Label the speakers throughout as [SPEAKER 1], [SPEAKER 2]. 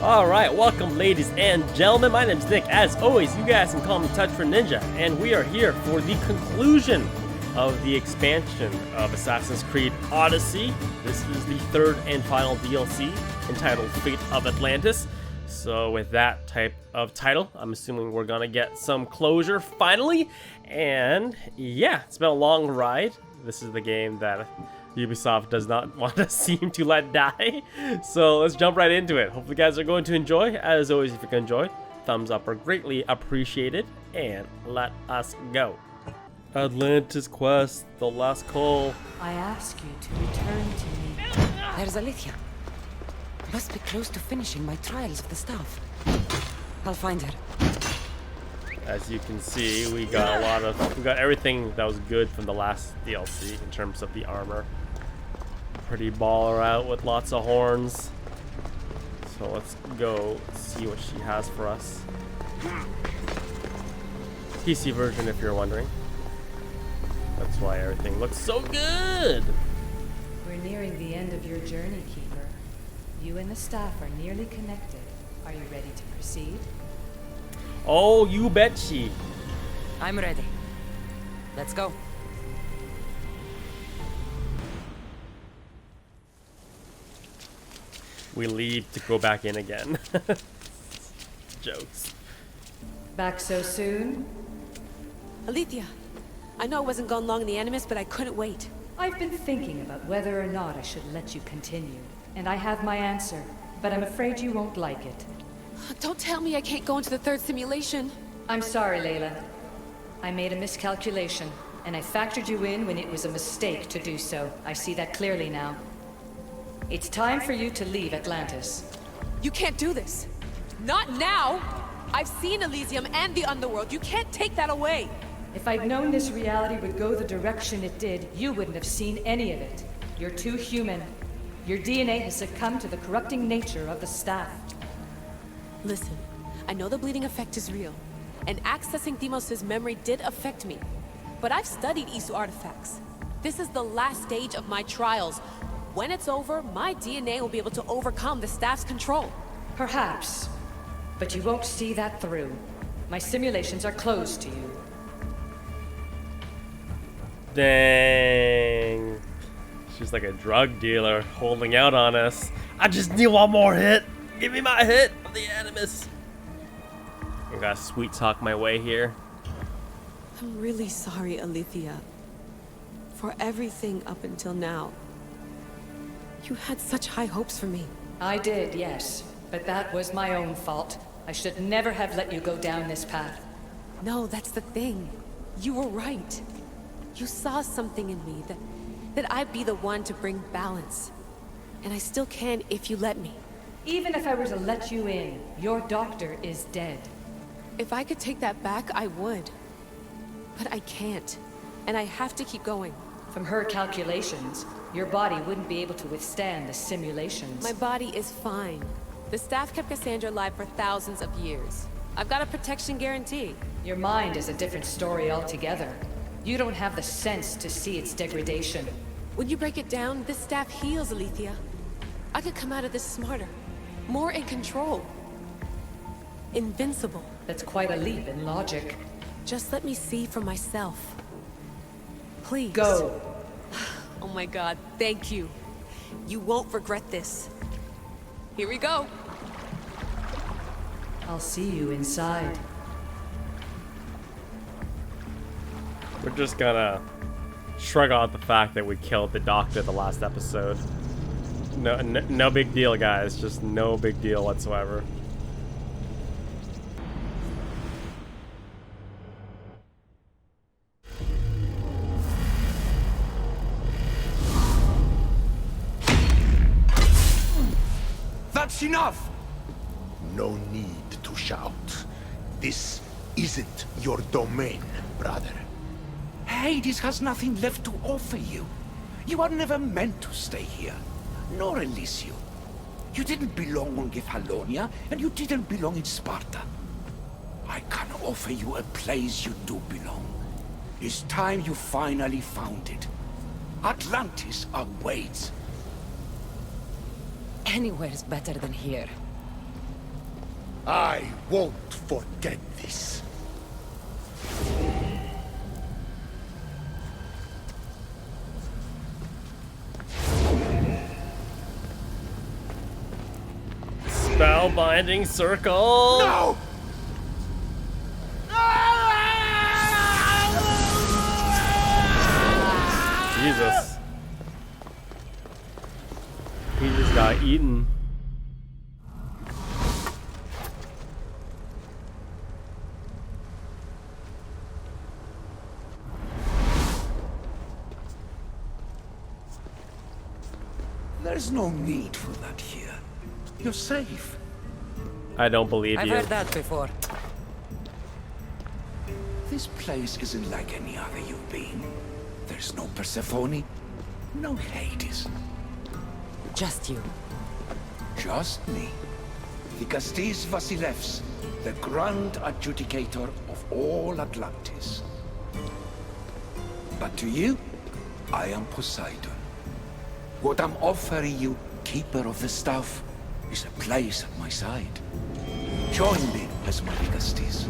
[SPEAKER 1] Alright, welcome ladies and gentlemen, my name's Nick. As always, you guys can call me Touch for Ninja, and we are here for the conclusion of the expansion of Assassin's Creed Odyssey. This is the third and final DLC entitled Fate of Atlantis. So with that type of title, I'm assuming we're gonna get some closure finally. And yeah, it's been a long ride. This is the game that Ubisoft does not want to seem to let die. So let's jump right into it. Hopefully you guys are going to enjoy. As always, if you can enjoy, thumbs up are greatly appreciated. And let us go. Atlantis quest, the last call.
[SPEAKER 2] I ask you to return to me.
[SPEAKER 3] There's Alethea. Must be close to finishing my trials of the staff. I'll find her.
[SPEAKER 1] As you can see, we got everything that was good from the last DLC in terms of the armor. Pretty baller out with lots of horns. So let's go see what she has for us. PC version, if you're wondering. That's why everything looks so good.
[SPEAKER 2] We're nearing the end of your journey, Keeper. You and the staff are nearly connected. Are you ready to proceed?
[SPEAKER 1] Oh, you betcha.
[SPEAKER 3] I'm ready. Let's go.
[SPEAKER 1] We leave to go back in again. Jokes.
[SPEAKER 2] Back so soon?
[SPEAKER 4] Alethea, I know I wasn't gone long in the Animus, but I couldn't wait.
[SPEAKER 2] I've been thinking about whether or not I should let you continue, and I have my answer, but I'm afraid you won't like it.
[SPEAKER 4] Don't tell me I can't go into the third simulation.
[SPEAKER 2] I'm sorry, Layla. I made a miscalculation, and I factored you in when it was a mistake to do so. I see that clearly now. It's time for you to leave Atlantis.
[SPEAKER 4] You can't do this. Not now! I've seen Elysium and the Underworld. You can't take that away!
[SPEAKER 2] If I'd known this reality would go the direction it did, you wouldn't have seen any of it. You're too human. Your DNA has succumbed to the corrupting nature of the staff.
[SPEAKER 4] Listen, I know the bleeding effect is real, and accessing Deimos' memory did affect me. But I've studied Isu artifacts. This is the last stage of my trials. When it's over, my DNA will be able to overcome the staff's control.
[SPEAKER 2] Perhaps. But you won't see that through. My simulations are closed to you.
[SPEAKER 1] Dang. She's like a drug dealer holding out on us. I just need one more hit. Give me my hit of the Animus. I gotta sweet talk my way here.
[SPEAKER 4] I'm really sorry, Alethea. For everything up until now. You had such high hopes for me.
[SPEAKER 2] I did, yes. But that was my own fault. I should never have let you go down this path.
[SPEAKER 4] No, that's the thing. You were right. You saw something in me that I'd be the one to bring balance. And I still can if you let me.
[SPEAKER 2] Even if I were to let you in, your doctor is dead.
[SPEAKER 4] If I could take that back, I would. But I can't. And I have to keep going.
[SPEAKER 2] From her calculations, your body wouldn't be able to withstand the simulations.
[SPEAKER 4] My body is fine. The staff kept Cassandra alive for thousands of years. I've got a protection guarantee.
[SPEAKER 2] Your mind is a different story altogether. You don't have the sense to see its degradation.
[SPEAKER 4] When you break it down, this staff heals, Alethea. I could come out of this smarter, more in control. Invincible.
[SPEAKER 2] That's quite a leap in logic.
[SPEAKER 4] Just let me see for myself. Please.
[SPEAKER 2] Go.
[SPEAKER 4] Oh my god, thank you. You won't regret this. Here we go.
[SPEAKER 2] I'll see you inside.
[SPEAKER 1] We're just gonna shrug out the fact that we killed the doctor the last episode. No big deal, guys. Just no big deal whatsoever.
[SPEAKER 5] That's enough! No need to shout. This isn't your domain, brother. Hades has nothing left to offer you. You are never meant to stay here, nor Elysium. You didn't belong on Kefalonia, and you didn't belong in Sparta. I can offer you a place you do belong. It's time you finally found it. Atlantis awaits.
[SPEAKER 3] Anywhere's better than here.
[SPEAKER 5] I won't forget this.
[SPEAKER 1] Spellbinding circle.
[SPEAKER 5] No!
[SPEAKER 1] Jesus. He just got eaten.
[SPEAKER 5] There's no need for that here. You're safe.
[SPEAKER 1] I don't believe
[SPEAKER 3] I've
[SPEAKER 1] you.
[SPEAKER 3] heard that before.
[SPEAKER 5] This place isn't like any other you've been. There's no Persephone, no Hades.
[SPEAKER 3] Just you.
[SPEAKER 5] Just me. Dikastes Vasilevs, the grand adjudicator of all Atlantis. But to you, I am Poseidon. What I'm offering you, Keeper of the Staff, is a place at my side. Join me as my Dikastes.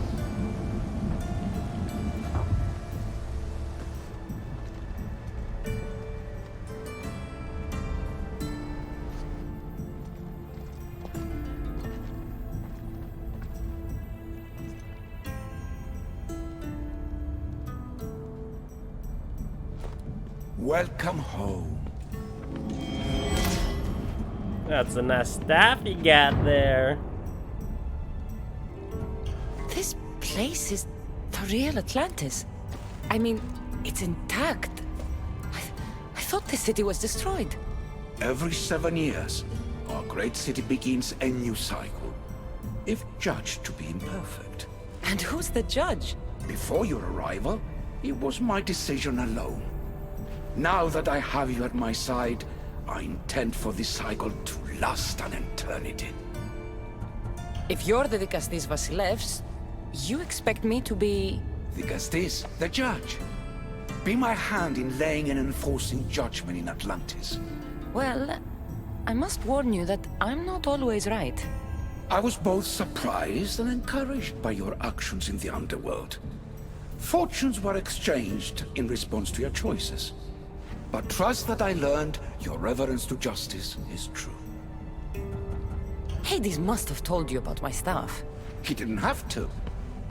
[SPEAKER 5] Welcome home.
[SPEAKER 1] That's a nice staff you got there.
[SPEAKER 3] This place is the real Atlantis. I mean, it's intact. I thought the city was destroyed.
[SPEAKER 5] Every 7 years, our great city begins a new cycle, if judged to be imperfect.
[SPEAKER 3] And who's the judge?
[SPEAKER 5] Before your arrival, it was my decision alone. Now that I have you at my side, I intend for this cycle to last an eternity.
[SPEAKER 3] If you're the Dikastes Vasilevs, you expect me to be...
[SPEAKER 5] Dikastes, the judge. Be my hand in laying and enforcing judgment in Atlantis.
[SPEAKER 3] Well, I must warn you that I'm not always right.
[SPEAKER 5] I was both surprised and encouraged by your actions in the underworld. Fortunes were exchanged in response to your choices. But trust that I learned your reverence to justice is true.
[SPEAKER 3] Hades must have told you about my staff.
[SPEAKER 5] He didn't have to.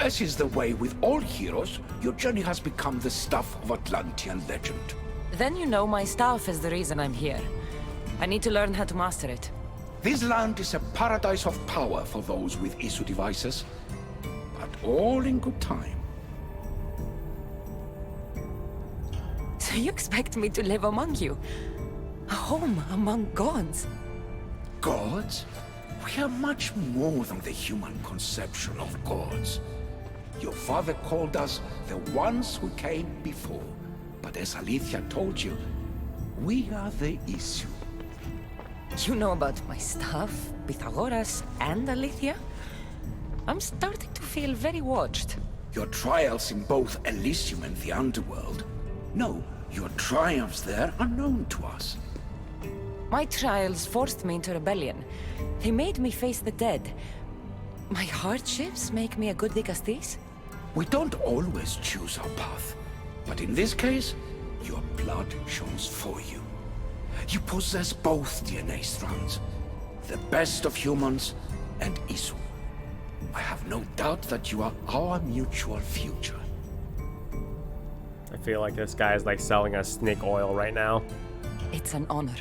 [SPEAKER 5] As is the way with all heroes, your journey has become the stuff of Atlantean legend.
[SPEAKER 3] Then you know my staff is the reason I'm here. I need to learn how to master it.
[SPEAKER 5] This land is a paradise of power for those with issue devices, but all in good time.
[SPEAKER 3] So you expect me to live among you? A home among gods?
[SPEAKER 5] Gods? We are much more than the human conception of gods. Your father called us the ones who came before, but as Alethea told you, we are the issue.
[SPEAKER 3] You know about my staff, Pythagoras, and Alethea? I'm starting to feel very watched.
[SPEAKER 5] Your trials in both Elysium and the underworld. No, your triumphs there are known to us.
[SPEAKER 3] My trials forced me into rebellion. They made me face the dead. My hardships make me a good Dikastes?
[SPEAKER 5] We don't always choose our path, but in this case, your blood shines for you. You possess both DNA strands, the best of humans and Isu. I have no doubt that you are our mutual future.
[SPEAKER 1] I feel like this guy is like selling us snake oil right now.
[SPEAKER 3] It's an honor.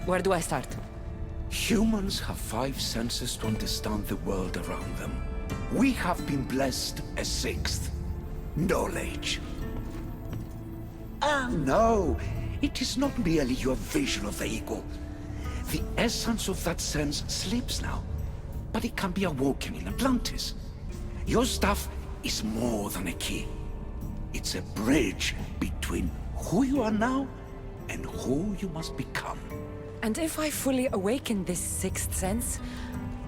[SPEAKER 3] Where do I start?
[SPEAKER 5] Humans have 5 senses to understand the world around them. We have been blessed a 6th. Knowledge. Ah, no. It is not merely your vision of the ego. The essence of that sense slips now, but it can be awoken in Atlantis. Your stuff is more than a key. It's a bridge between who you are now and who you must become.
[SPEAKER 3] And if I fully awaken this 6th sense,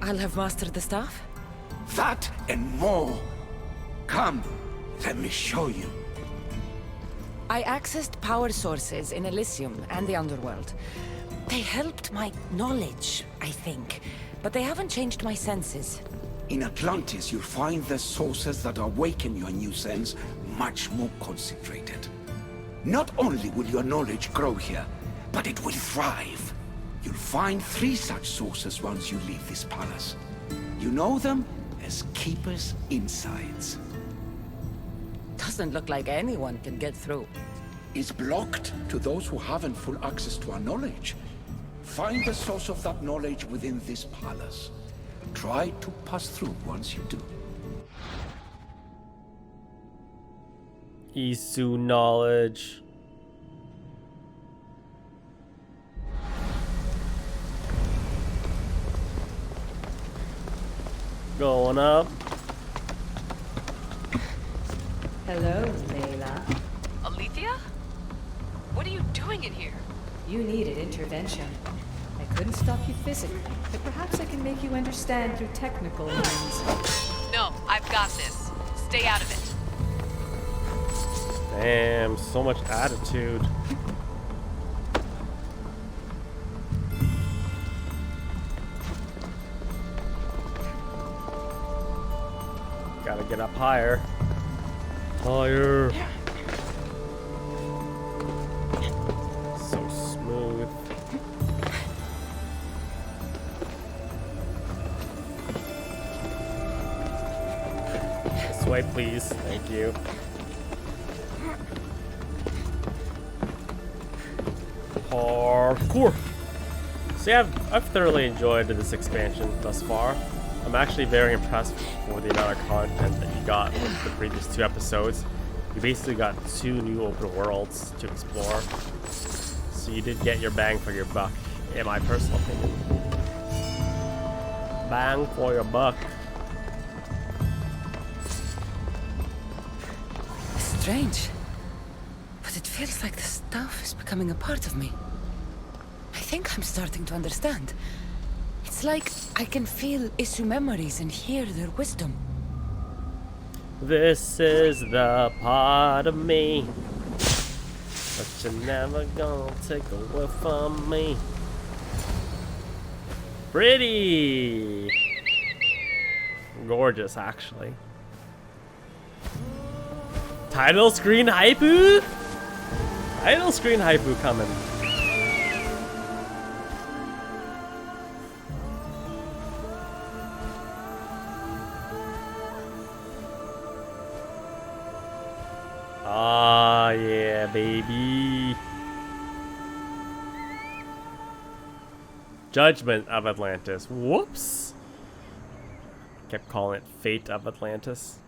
[SPEAKER 3] I'll have mastered the staff?
[SPEAKER 5] That and more. Come, let me show you.
[SPEAKER 3] I accessed power sources in Elysium and the underworld. They helped my knowledge, I think. but they haven't changed my senses.
[SPEAKER 6] In Atlantis, you'll find the sources that awaken your new sense much more concentrated. Not only will your knowledge grow here, but it will thrive. You'll find 3 such sources once you leave this palace. You know them as Keeper's Insides.
[SPEAKER 3] Doesn't look like anyone can get through.
[SPEAKER 6] It's blocked to those who haven't full access to our knowledge. Find the source of that knowledge within this palace. Try to pass through once you do.
[SPEAKER 1] Isu knowledge. Going up.
[SPEAKER 2] Hello, Layla.
[SPEAKER 4] Alethea? What are you doing in here?
[SPEAKER 2] You needed intervention. I couldn't stop you physically, but perhaps I can make you understand through technical means.
[SPEAKER 4] No, I've got this. Stay out of it.
[SPEAKER 1] Damn, so much attitude. Gotta get up higher. Higher. So smooth. This way, please. Thank you. Parkour. See, I've thoroughly enjoyed this expansion thus far. I'm actually very impressed for the amount of content that you got with the previous 2 episodes. You basically got 2 new open worlds to explore. So you did get your bang for your buck, in my personal opinion. Bang for your buck.
[SPEAKER 3] Strange. But it feels like the stuff is becoming a part of me. I think I'm starting to understand. It's like I can feel Isu memories and hear their wisdom.
[SPEAKER 1] This is the part of me that you're never gonna take away from me. Pretty gorgeous, actually. Title screen hypoo? Title screen hypoo coming. Ah, yeah, baby. Judgement of Atlantis. Whoops. Kept calling it Fate of Atlantis.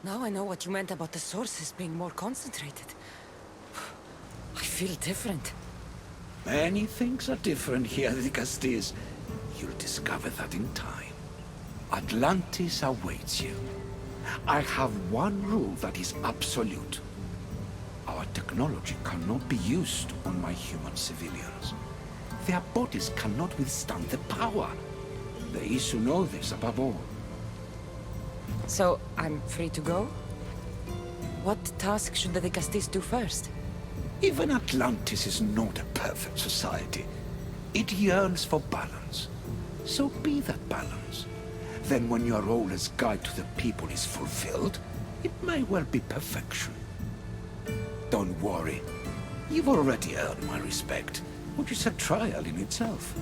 [SPEAKER 3] Now I know what you meant about the sources being more concentrated. I feel different.
[SPEAKER 6] Many things are different here, Dikastes. You'll discover that in time. Atlantis awaits you. I have one rule that is absolute. Our technology cannot be used on my human civilians. Their bodies cannot withstand the power. The Isu know this above all.
[SPEAKER 3] So, I'm free to go? What task should the Dikastes do first?
[SPEAKER 6] Even Atlantis is not a perfect society. It yearns for balance. So be that balance. Then when your role as guide to the people is fulfilled, it may well be perfection. Don't worry. You've already earned my respect, which is a trial in itself.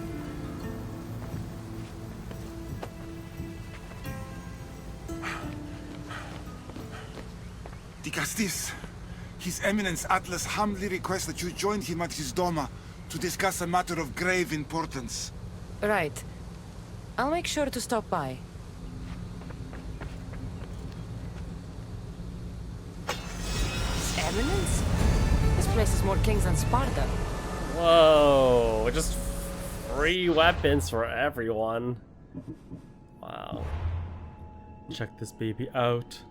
[SPEAKER 7] Dikastes, His Eminence Atlas humbly requests that you join him at his Doma to discuss a matter of grave importance.
[SPEAKER 3] Right. I'll make sure to stop by. His Eminence? This place is more kings than Sparta.
[SPEAKER 1] Whoa, just free weapons for everyone. Wow. Check this baby out.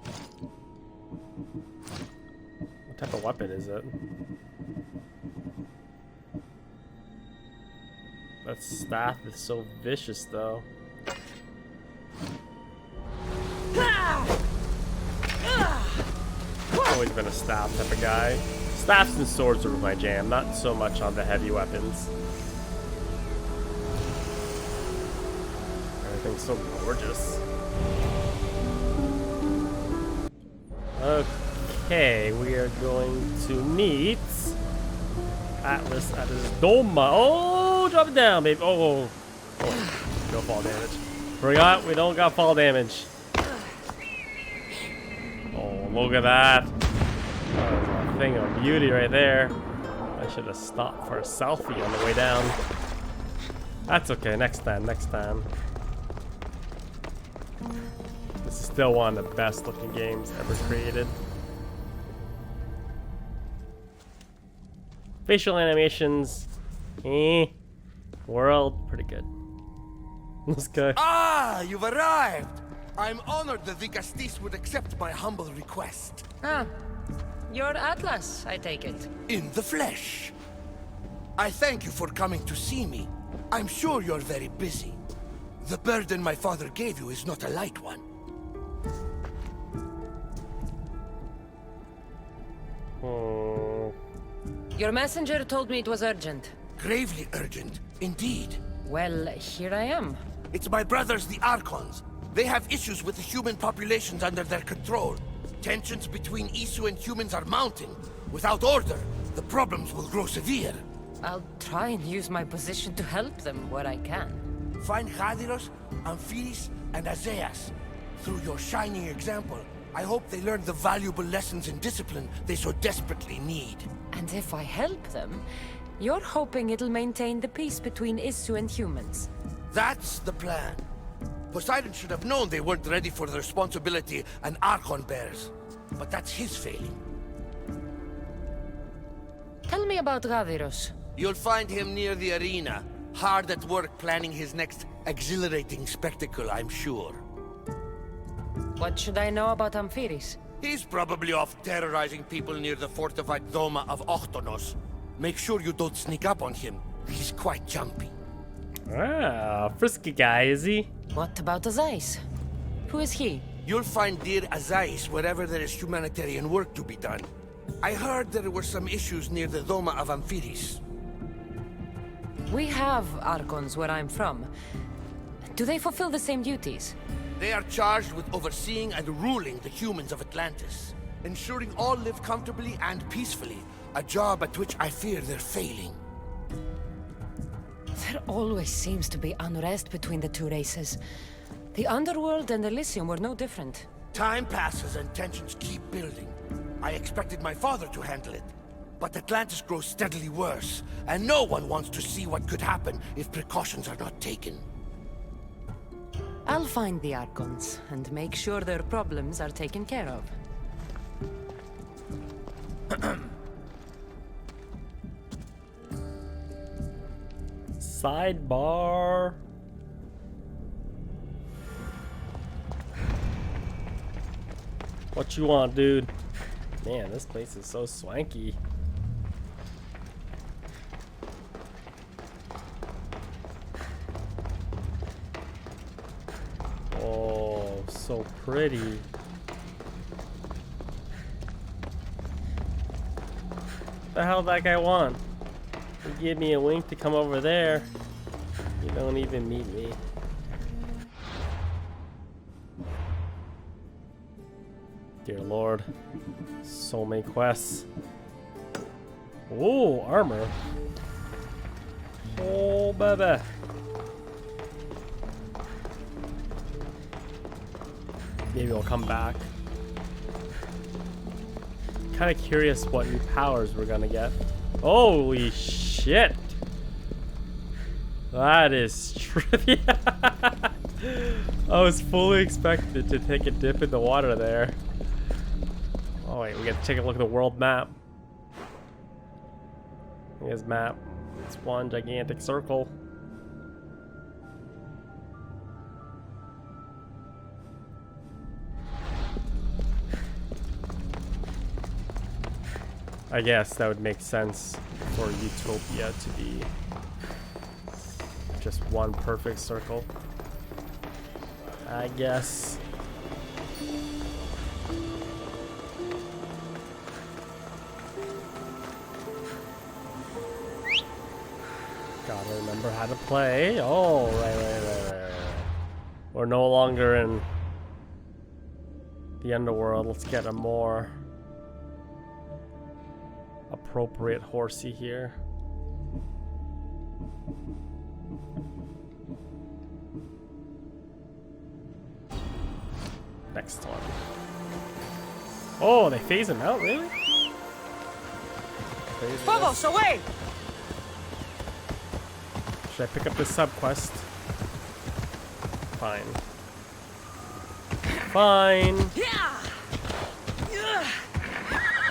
[SPEAKER 1] What type of weapon is it? That staff is so vicious, though. Always been a staff type of guy. Staffs and swords are my jam, not so much on the heavy weapons. Thing's so gorgeous. Okay, we are going to meet Atlas at his Doma. Oh, drop it down, baby. Oh, no fall damage. Forgot we don't got fall damage. Oh, look at that. That was a thing of beauty right there. I should have stopped for a selfie on the way down. That's okay, next time, next time. This is still one of the best looking games ever created. Facial animations, world, pretty good. This guy.
[SPEAKER 5] Ah, you've arrived! I'm honored the Dikastes would accept my humble request.
[SPEAKER 3] Ah, you're Atlas, I take it.
[SPEAKER 5] In the flesh. I thank you for coming to see me. I'm sure you're very busy. The burden my father gave you is not a light one.
[SPEAKER 3] Your messenger told me it was urgent.
[SPEAKER 5] Gravely urgent, indeed.
[SPEAKER 3] Well, here I am.
[SPEAKER 5] It's my brothers, the Archons. They have issues with the human populations under their control. Tensions between Isu and humans are mounting. Without order, the problems will grow severe.
[SPEAKER 3] I'll try and use my position to help them where I can.
[SPEAKER 5] Find Hadiros, Amphiris, and Azeas. Through your shining example, I hope they learn the valuable lessons in discipline they so desperately need.
[SPEAKER 3] And if I help them, you're hoping it'll maintain the peace between Isu and humans.
[SPEAKER 5] That's the plan. Poseidon should have known they weren't ready for the responsibility an Archon bears. But that's his failing.
[SPEAKER 3] Tell me about Gaviros.
[SPEAKER 5] You'll find him near the arena, hard at work planning his next exhilarating spectacle, I'm sure.
[SPEAKER 3] What should I know about Amphiris?
[SPEAKER 5] He's probably off terrorizing people near the fortified Doma of Ochtonos. Make sure you don't sneak up on him. He's quite jumpy.
[SPEAKER 1] Ah, frisky guy, is he?
[SPEAKER 3] What about Azais? Who is he?
[SPEAKER 5] You'll find dear Azais wherever there is humanitarian work to be done. I heard there were some issues near the Doma of Amphiris.
[SPEAKER 3] We have Archons where I'm from. Do they fulfill the same duties?
[SPEAKER 5] They are charged with overseeing and ruling the humans of Atlantis, ensuring all live comfortably and peacefully, a job at which I fear they're failing.
[SPEAKER 3] There always seems to be unrest between the two races. The Underworld and Elysium were no different.
[SPEAKER 5] Time passes and tensions keep building. I expected my father to handle it, but Atlantis grows steadily worse, and no one wants to see what could happen if precautions are not taken.
[SPEAKER 3] I'll find the Archons and make sure their problems are taken care of.
[SPEAKER 1] Sidebar. What you want, dude? Man, this place is so swanky. Oh, so pretty. The hell did that guy want? He gave me a wink to come over there. You don't even meet me. Dear Lord. So many quests. Oh, armor. Oh, baby. Maybe I'll come back. Kind of curious what new powers we're gonna get. Holy shit! That is trivia. I was fully expected to take a dip in the water there. Oh wait, we gotta take a look at the world map. Here's map. It's one gigantic circle. I guess that would make sense for Utopia to be just one perfect circle. I guess. Gotta remember how to play. Oh, right. We're no longer in the underworld. Let's get a more appropriate horsey here. Next one. Oh, they phase him out, really?
[SPEAKER 3] Phobos, away!
[SPEAKER 1] Should I pick up this sub-quest? Fine. Fine.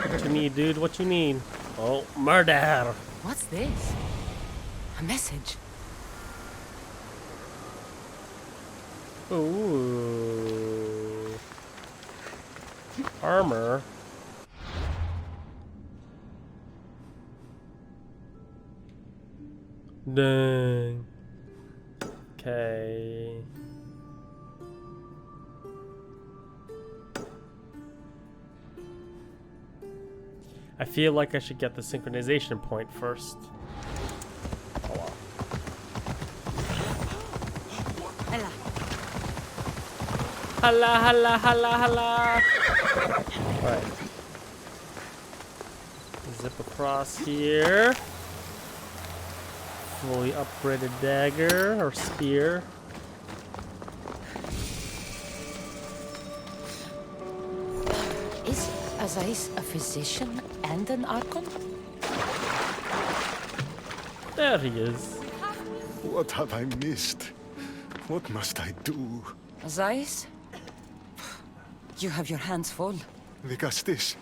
[SPEAKER 1] What you need, dude? What you need? Oh, murder!
[SPEAKER 3] What's this? A message.
[SPEAKER 1] Ooh. Armor. Dang. Okay. I feel like I should get the synchronization point first. Oh well. Hala, hala, hala, hala. Right. Zip across here. Fully upgraded dagger or spear.
[SPEAKER 3] Is Azais a physician and an Archon?
[SPEAKER 1] There he is.
[SPEAKER 5] What have I missed? What must I do?
[SPEAKER 3] Azais? You have your hands full.
[SPEAKER 5] Dikastes,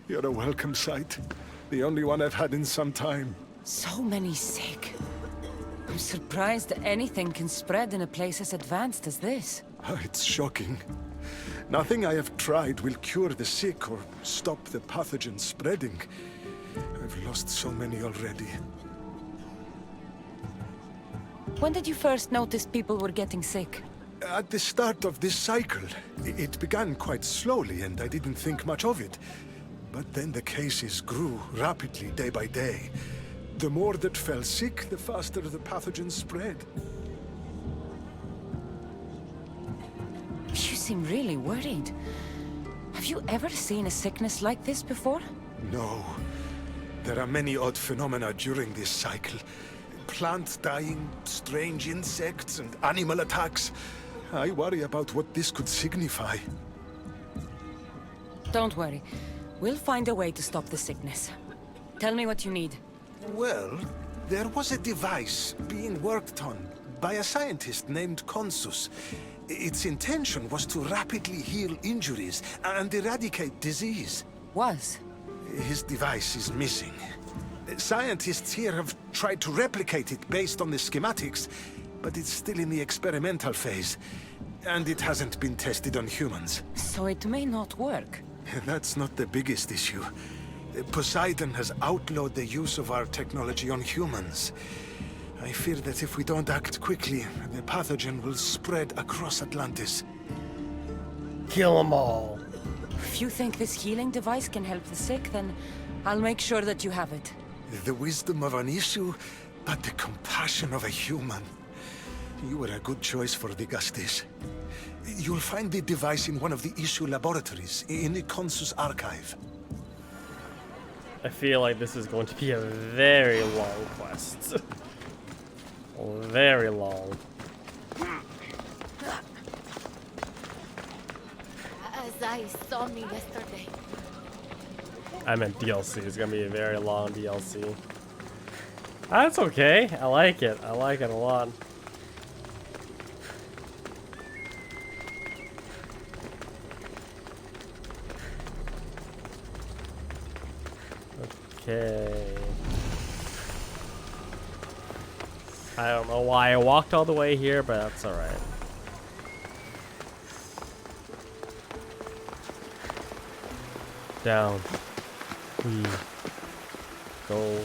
[SPEAKER 5] you're a welcome sight. The only one I've had in some time.
[SPEAKER 3] So many sick. I'm surprised anything can spread in a place as advanced as this.
[SPEAKER 5] It's shocking. Nothing I have tried will cure the sick or stop the pathogen spreading. I've lost so many already.
[SPEAKER 3] When did you first notice people were getting sick?
[SPEAKER 5] At the start of this cycle, it began quite slowly and I didn't think much of it. But then the cases grew rapidly day by day. The more that fell sick, the faster the pathogen spread.
[SPEAKER 3] You seem really worried. Have you ever seen a sickness like this before?
[SPEAKER 5] No. There are many odd phenomena during this cycle. Plants dying, strange insects, and animal attacks. I worry about what this could signify.
[SPEAKER 3] Don't worry. We'll find a way to stop the sickness. Tell me what you need.
[SPEAKER 5] Well, there was a device being worked on by a scientist named Consus. Its intention was to rapidly heal injuries and eradicate disease.
[SPEAKER 3] Was?
[SPEAKER 5] His device is missing. Scientists here have tried to replicate it based on the schematics, but it's still in the experimental phase, and it hasn't been tested on humans.
[SPEAKER 3] So it may not work.
[SPEAKER 5] That's not the biggest issue. Poseidon has outlawed the use of our technology on humans. I fear that if we don't act quickly, the pathogen will spread across Atlantis.
[SPEAKER 1] Kill them all.
[SPEAKER 3] If you think this healing device can help the sick, then I'll make sure that you have it.
[SPEAKER 5] The wisdom of an issue, but the compassion of a human. You were a good choice for Dikastes. You'll find the device in one of the issue laboratories, in the Consus archive.
[SPEAKER 1] I feel like this is going to be a very long quest. Very long.
[SPEAKER 8] As I saw me yesterday.
[SPEAKER 1] I meant DLC. It's gonna be a very long DLC. That's okay. I like it. I like it a lot. Okay. I don't know why I walked all the way here, but that's alright. Down. We go.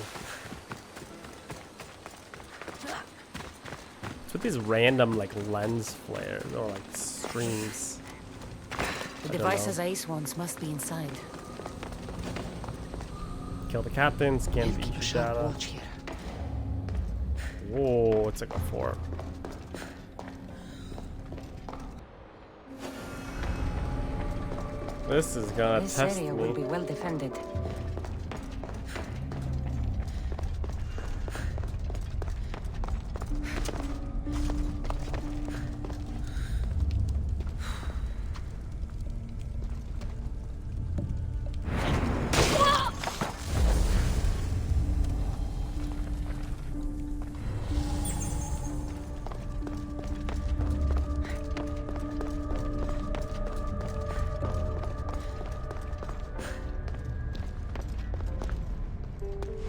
[SPEAKER 1] What's with these random like lens flares or like streams?
[SPEAKER 3] The devices Ace wants must be inside.
[SPEAKER 1] Kill the captain, scan the issue data. Whoa, it's like a fort. This is gonna
[SPEAKER 3] This
[SPEAKER 1] test
[SPEAKER 3] area
[SPEAKER 1] me.
[SPEAKER 3] will be well defended.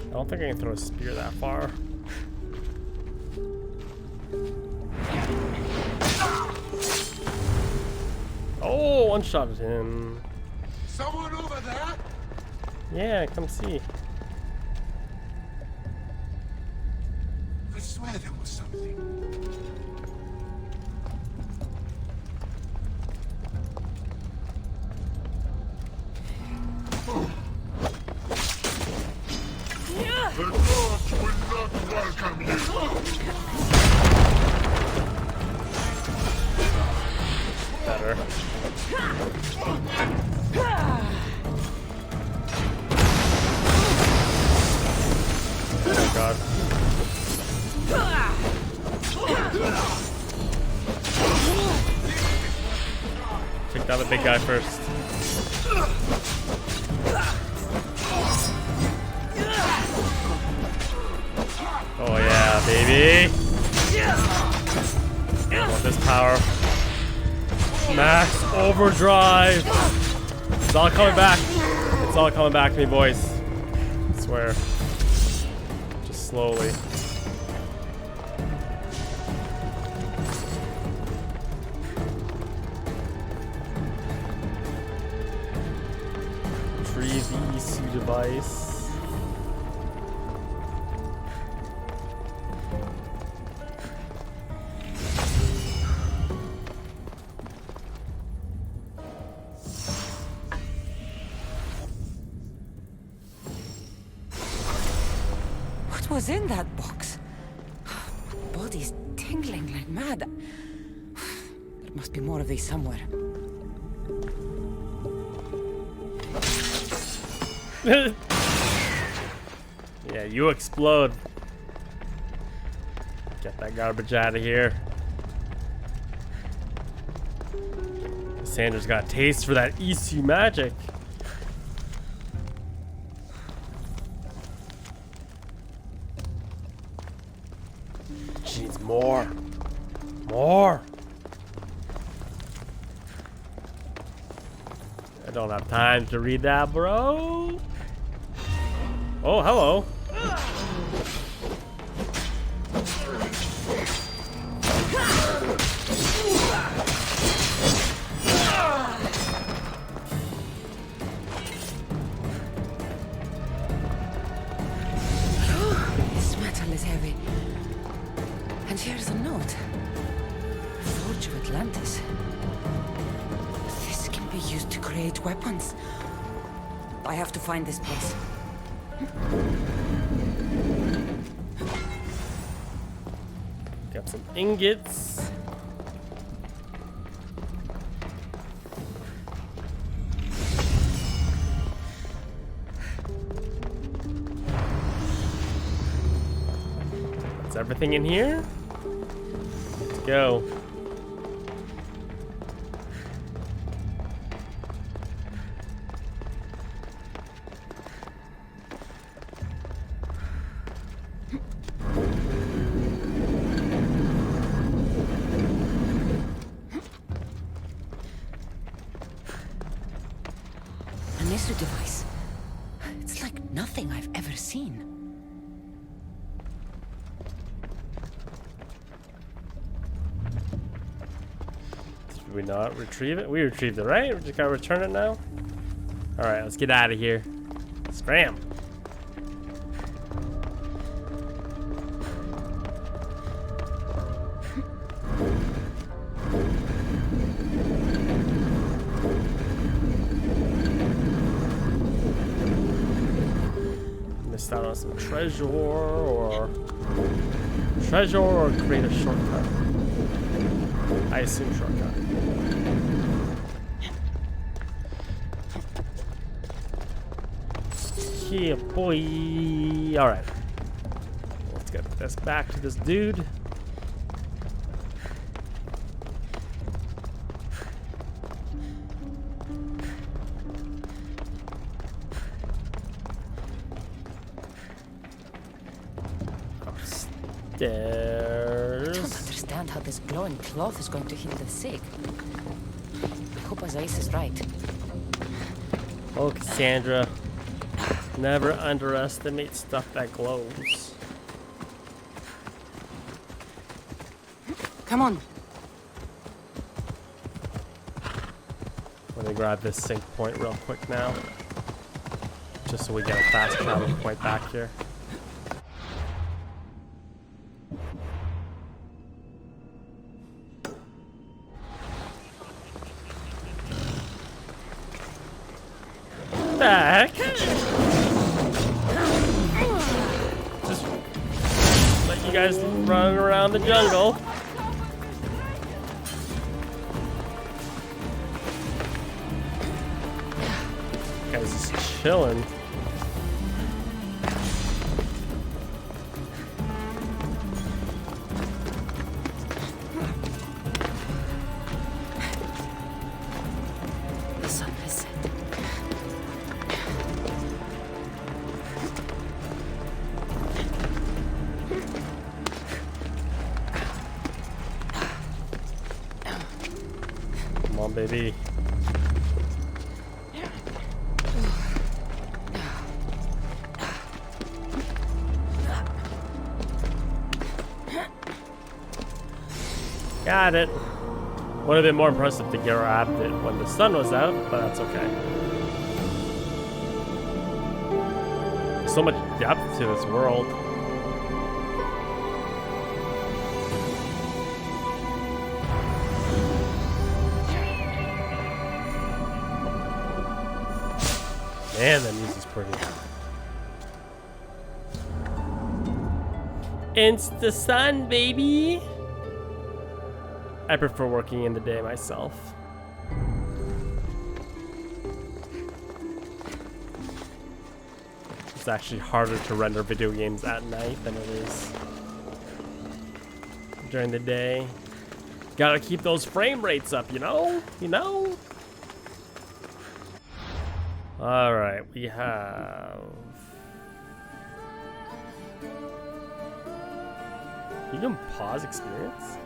[SPEAKER 1] I don't think I can throw a spear that far. Oh, one shot at him.
[SPEAKER 5] Someone over there?
[SPEAKER 1] Yeah, come see.
[SPEAKER 5] I swear there was something. The gods will not welcome you.
[SPEAKER 1] Better. Oh god. Take down the big guy first. Oh yeah, baby! I want this power. Max overdrive! It's all coming back. It's all coming back to me, boys. I swear. Just slowly. Retrieve the ECU device.
[SPEAKER 3] What was in that box? Body's tingling like mad. There must be more of these somewhere.
[SPEAKER 1] Yeah, you explode. Get that garbage out of here. Sandra's got a taste for that ECU magic. She needs more. More. I don't have time to read that, bro. Oh, hello.
[SPEAKER 3] This metal is heavy. And here's a note. Forge of Atlantis. This can be used to create weapons. I have to find this place.
[SPEAKER 1] Got some ingots. That's everything in here? Let's go.
[SPEAKER 3] Device. It's like nothing I've ever seen.
[SPEAKER 1] Did we not retrieve it? We retrieved it, right? We just gotta return it now? Alright, let's get out of here. Scram! Missed out on some treasure or create a shortcut. I assume shortcut. Yeah, boy. All right. Let's get this back to this dude.
[SPEAKER 3] I
[SPEAKER 1] Upstairs.
[SPEAKER 3] don't understand how this glowing cloth is going to heal the sick. I hope Azais is right.
[SPEAKER 1] Oh, Cassandra. Never underestimate stuff that glows.
[SPEAKER 3] Come on.
[SPEAKER 1] Let me grab this sync point real quick now. Just so we get a fast travel point back here. Back. Just let you guys run around the jungle. Guys just chilling.
[SPEAKER 3] The sun has set.
[SPEAKER 1] Come on, baby. Got it. Would have been more impressive to grab it when the sun was out, but that's okay. So much depth to this world. Man, that music's pretty. It's the sun, baby. I prefer working in the day myself. It's actually harder to render video games at night than it is during the day. Gotta keep those frame rates up, you know? You know? Alright, we have... You can pause experience?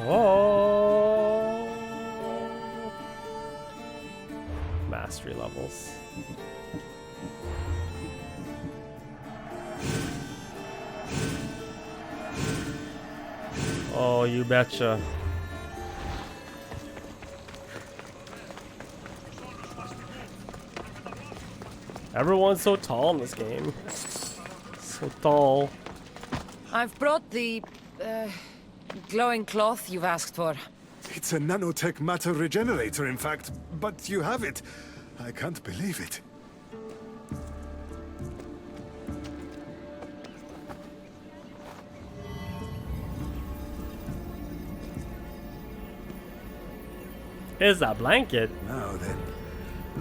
[SPEAKER 1] Oh. Mastery levels. Oh, you betcha. Everyone's so tall in this game. So tall.
[SPEAKER 3] I've brought the glowing cloth you've asked for.
[SPEAKER 9] It's a nanotech matter regenerator, in fact, but you have it. I can't believe it.
[SPEAKER 1] Is a blanket?
[SPEAKER 9] Now then,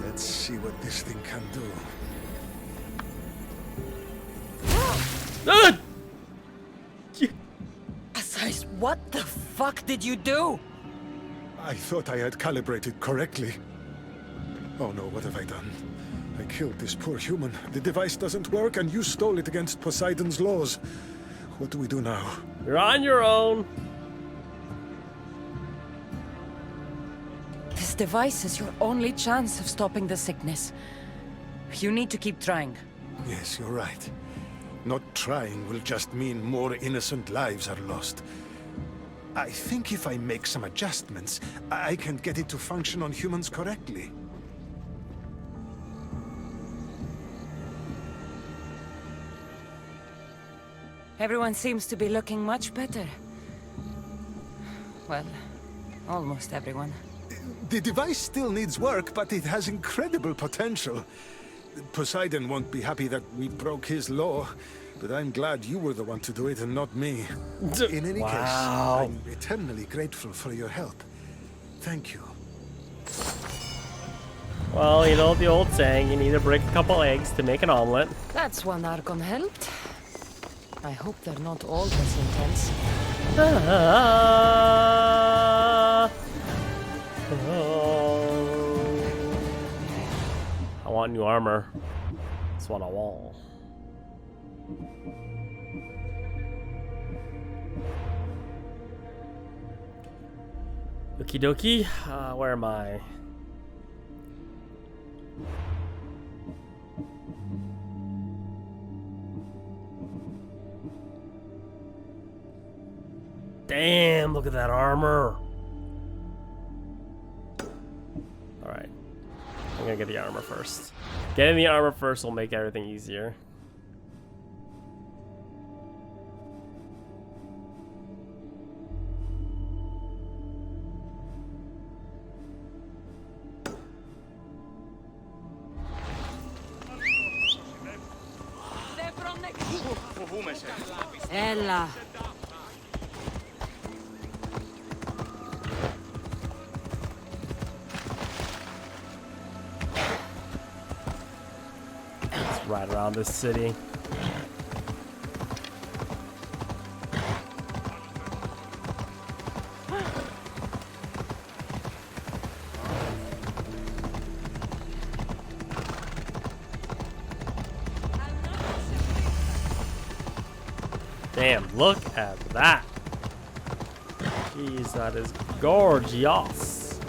[SPEAKER 9] let's see what this thing can do.
[SPEAKER 1] Ah!
[SPEAKER 3] Azais, what the fuck did you do?
[SPEAKER 9] I thought I had calibrated correctly. Oh no, what have I done? I killed this poor human. The device doesn't work, and you stole it against Poseidon's laws. What do we do now?
[SPEAKER 1] You're on your own.
[SPEAKER 3] This device is your only chance of stopping the sickness. You need to keep trying.
[SPEAKER 9] Yes, you're right. Not trying will just mean more innocent lives are lost. I think if I make some adjustments, I can get it to function on humans correctly.
[SPEAKER 3] Everyone seems to be looking much better. Well, almost everyone.
[SPEAKER 9] The device still needs work, but it has incredible potential. Poseidon won't be happy that we broke his law. But I'm glad you were the one to do it and not me. In any case, I'm eternally grateful for your help. Thank you.
[SPEAKER 1] Well, you know the old saying, you need to break a couple eggs to make an omelet.
[SPEAKER 3] That's one Archon helped. I hope they're not all this intense.
[SPEAKER 1] I want new armor. That's what I want. Okie dokie. Where am I? Damn, look at that armor. Alright. I'm gonna get the armor first. Getting the armor first will make everything easier.
[SPEAKER 3] Ella.
[SPEAKER 1] Let's ride around this city. Damn, look at that. Jeez, that is gorgeous.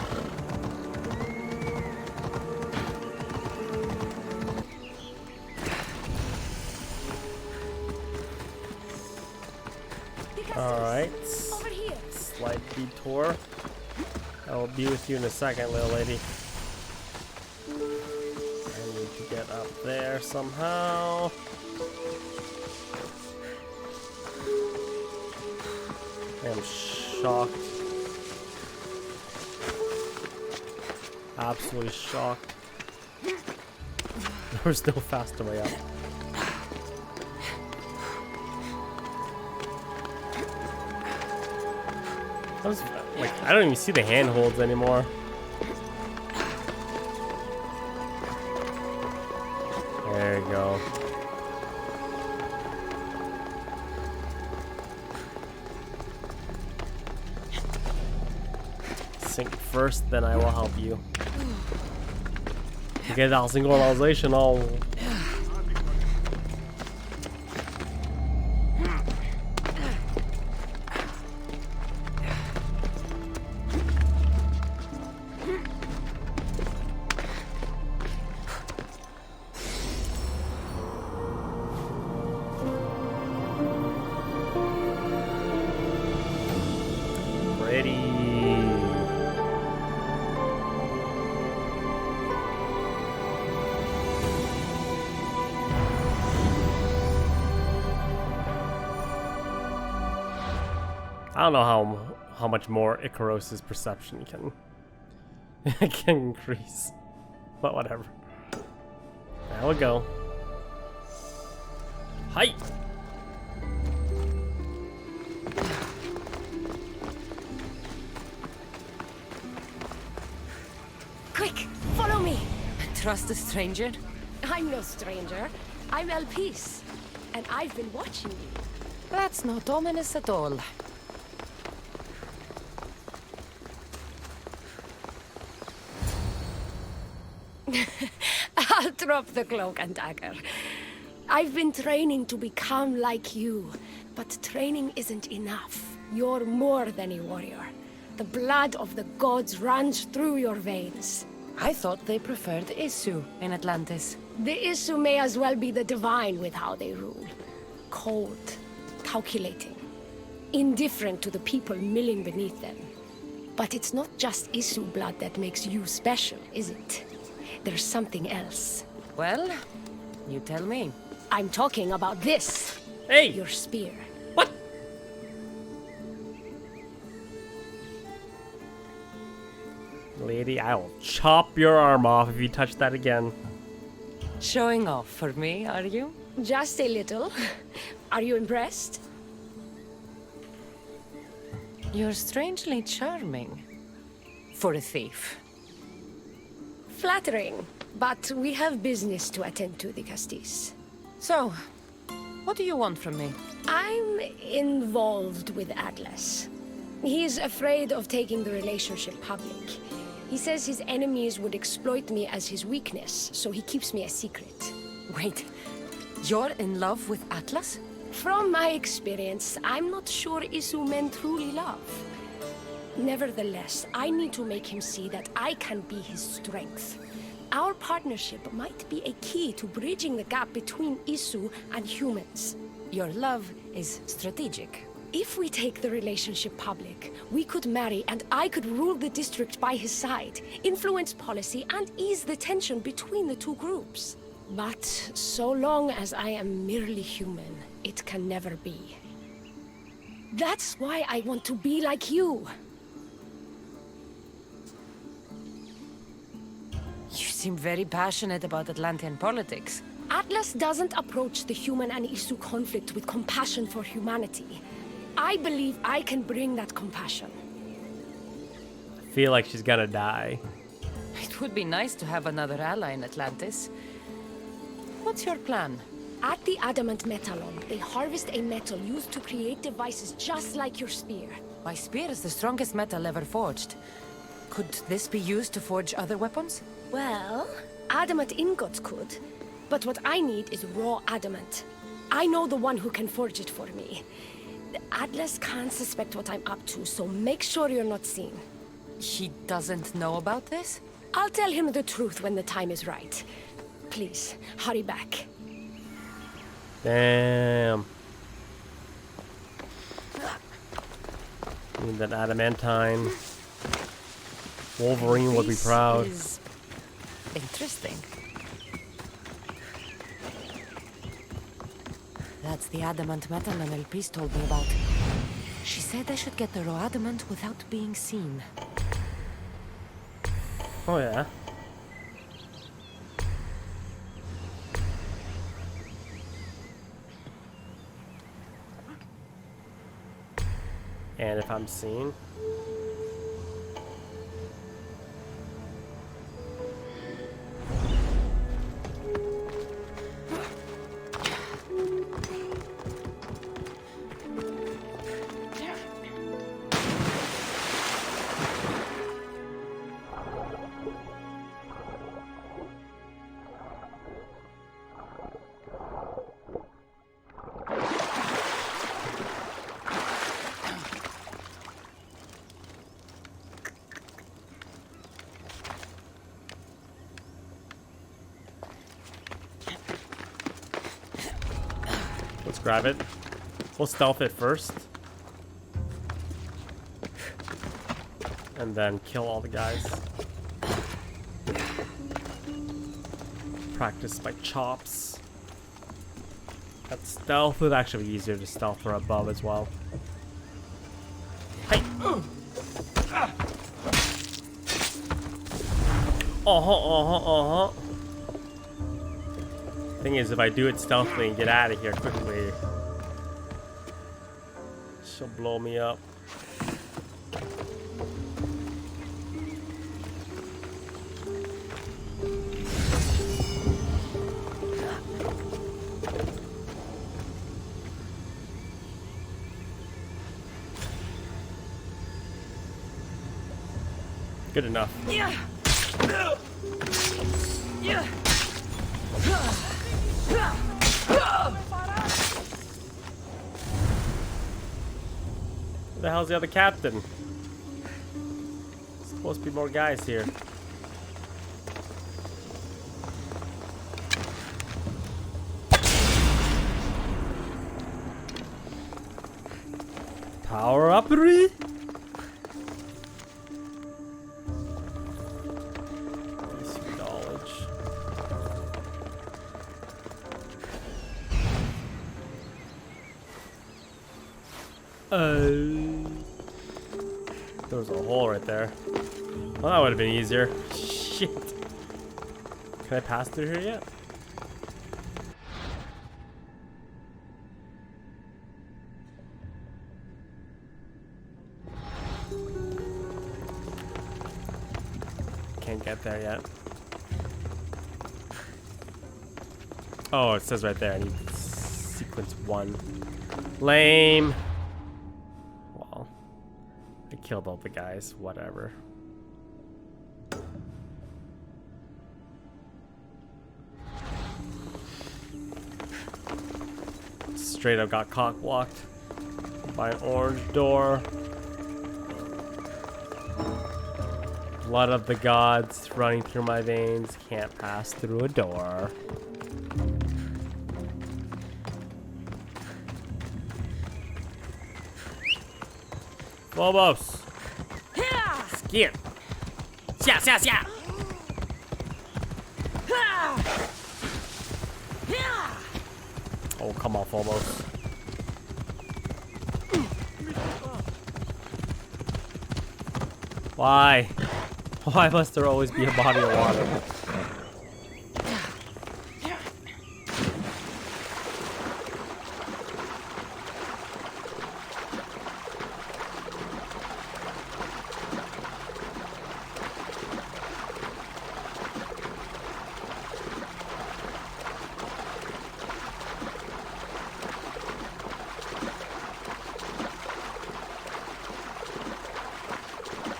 [SPEAKER 1] Alright. Slight detour. I will be with you in a second, little lady. I need to get up there somehow. I'm shocked. Absolutely shocked. There's no faster way up. I don't even see the handholds anymore. There you go. Sink first, then I will help you. Get that synchronization all. I don't know how much more Icaros's perception can increase, but whatever. There we go. Hi.
[SPEAKER 10] Quick, follow me.
[SPEAKER 3] Trust a stranger?
[SPEAKER 10] I'm no stranger. I'm Elpis, and I've been watching you.
[SPEAKER 3] That's not ominous at all.
[SPEAKER 10] I'll drop the cloak and dagger. I've been training to become like you, but training isn't enough. You're more than a warrior. The blood of the gods runs through your veins.
[SPEAKER 3] I thought they preferred Isu in Atlantis.
[SPEAKER 10] The Isu may as well be the divine with how they rule. Cold, calculating, indifferent to the people milling beneath them. But it's not just Isu blood that makes you special, is it? There's something else.
[SPEAKER 3] Well, you tell me.
[SPEAKER 10] I'm talking about this.
[SPEAKER 1] Hey!
[SPEAKER 10] Your spear.
[SPEAKER 1] What? Lady, I will chop your arm off if you touch that again.
[SPEAKER 3] Showing off for me, are you?
[SPEAKER 10] Just a little. Are you impressed?
[SPEAKER 3] You're strangely charming. For a thief.
[SPEAKER 10] Flattering. But we have business to attend to, Dikastes.
[SPEAKER 3] So, what do you want from me?
[SPEAKER 10] I'm involved with Atlas. He's afraid of taking the relationship public. He says his enemies would exploit me as his weakness, so he keeps me a secret.
[SPEAKER 3] Wait, you're in love with Atlas?
[SPEAKER 10] From my experience, I'm not sure Isu men truly love. Nevertheless, I need to make him see that I can be his strength. Our partnership might be a key to bridging the gap between Isu and humans.
[SPEAKER 3] Your love is strategic.
[SPEAKER 10] If we take the relationship public, we could marry and I could rule the district by his side, influence policy and ease the tension between the two groups. But so long as I am merely human, it can never be. That's why I want to be like you.
[SPEAKER 3] You seem very passionate about Atlantean politics.
[SPEAKER 10] Atlas doesn't approach the human and Isu conflict with compassion for humanity. I believe I can bring that compassion.
[SPEAKER 1] I feel like she's gonna die.
[SPEAKER 3] It would be nice to have another ally in Atlantis. What's your plan?
[SPEAKER 10] At the adamant metalon, they harvest a metal used to create devices just like your spear.
[SPEAKER 3] My spear is the strongest metal ever forged. Could this be used to forge other weapons?
[SPEAKER 10] Well, adamant ingots could. But what I need is raw adamant. I know the one who can forge it for me. Atlas can't suspect what I'm up to, so make sure you're not seen.
[SPEAKER 3] He doesn't know about this?
[SPEAKER 10] I'll tell him the truth when the time is right. Please, hurry back.
[SPEAKER 1] Damn. Need that adamantine. Wolverine would be proud.
[SPEAKER 3] Is interesting. That's the adamant metal and Elpis told me about. She said I should get the raw adamant without being seen.
[SPEAKER 1] Oh yeah. And if I'm seen, let's grab it. We'll stealth it first. And then kill all the guys. Practice by chops. That stealth would actually be easier to stealth from above as well. Hey! Thing is, if I do it stealthily and get out of here quickly, she'll blow me up. Good enough.
[SPEAKER 3] Yeah. Yeah.
[SPEAKER 1] Where the hell's the other captain? Supposed to be more guys here. Power up-ery? There was a hole right there. Well, that would have been easier. Shit. Can I pass through here yet? can't get there yet. Oh, it says right there. I need sequence 1. Lame. Well, I killed all the guys. Whatever. Straight up got cock blocked by an orange door. Blood of the gods running through my veins. Can't pass through a door. Phobos! Skip! Xia! Oh, come on, Phobos. Why? Why must there always be a body of water?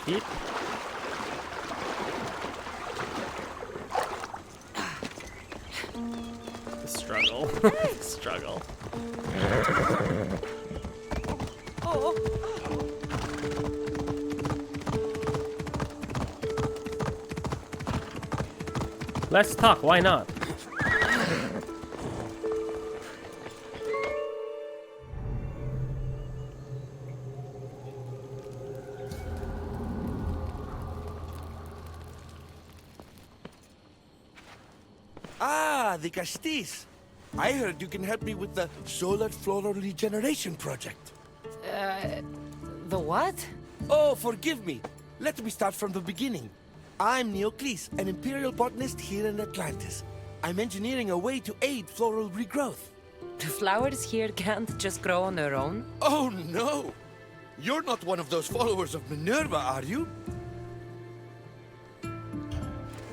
[SPEAKER 1] Eat. The struggle. The struggle. Let's talk, why not?
[SPEAKER 5] Ah, Dikastes. I heard you can help me with the solar floral regeneration project.
[SPEAKER 3] The what?
[SPEAKER 5] Oh, forgive me. Let me start from the beginning. I'm Neocles, an imperial botanist here in Atlantis. I'm engineering a way to aid floral regrowth.
[SPEAKER 3] The flowers here can't just grow on their own?
[SPEAKER 5] Oh, no! You're not one of those followers of Minerva, are you?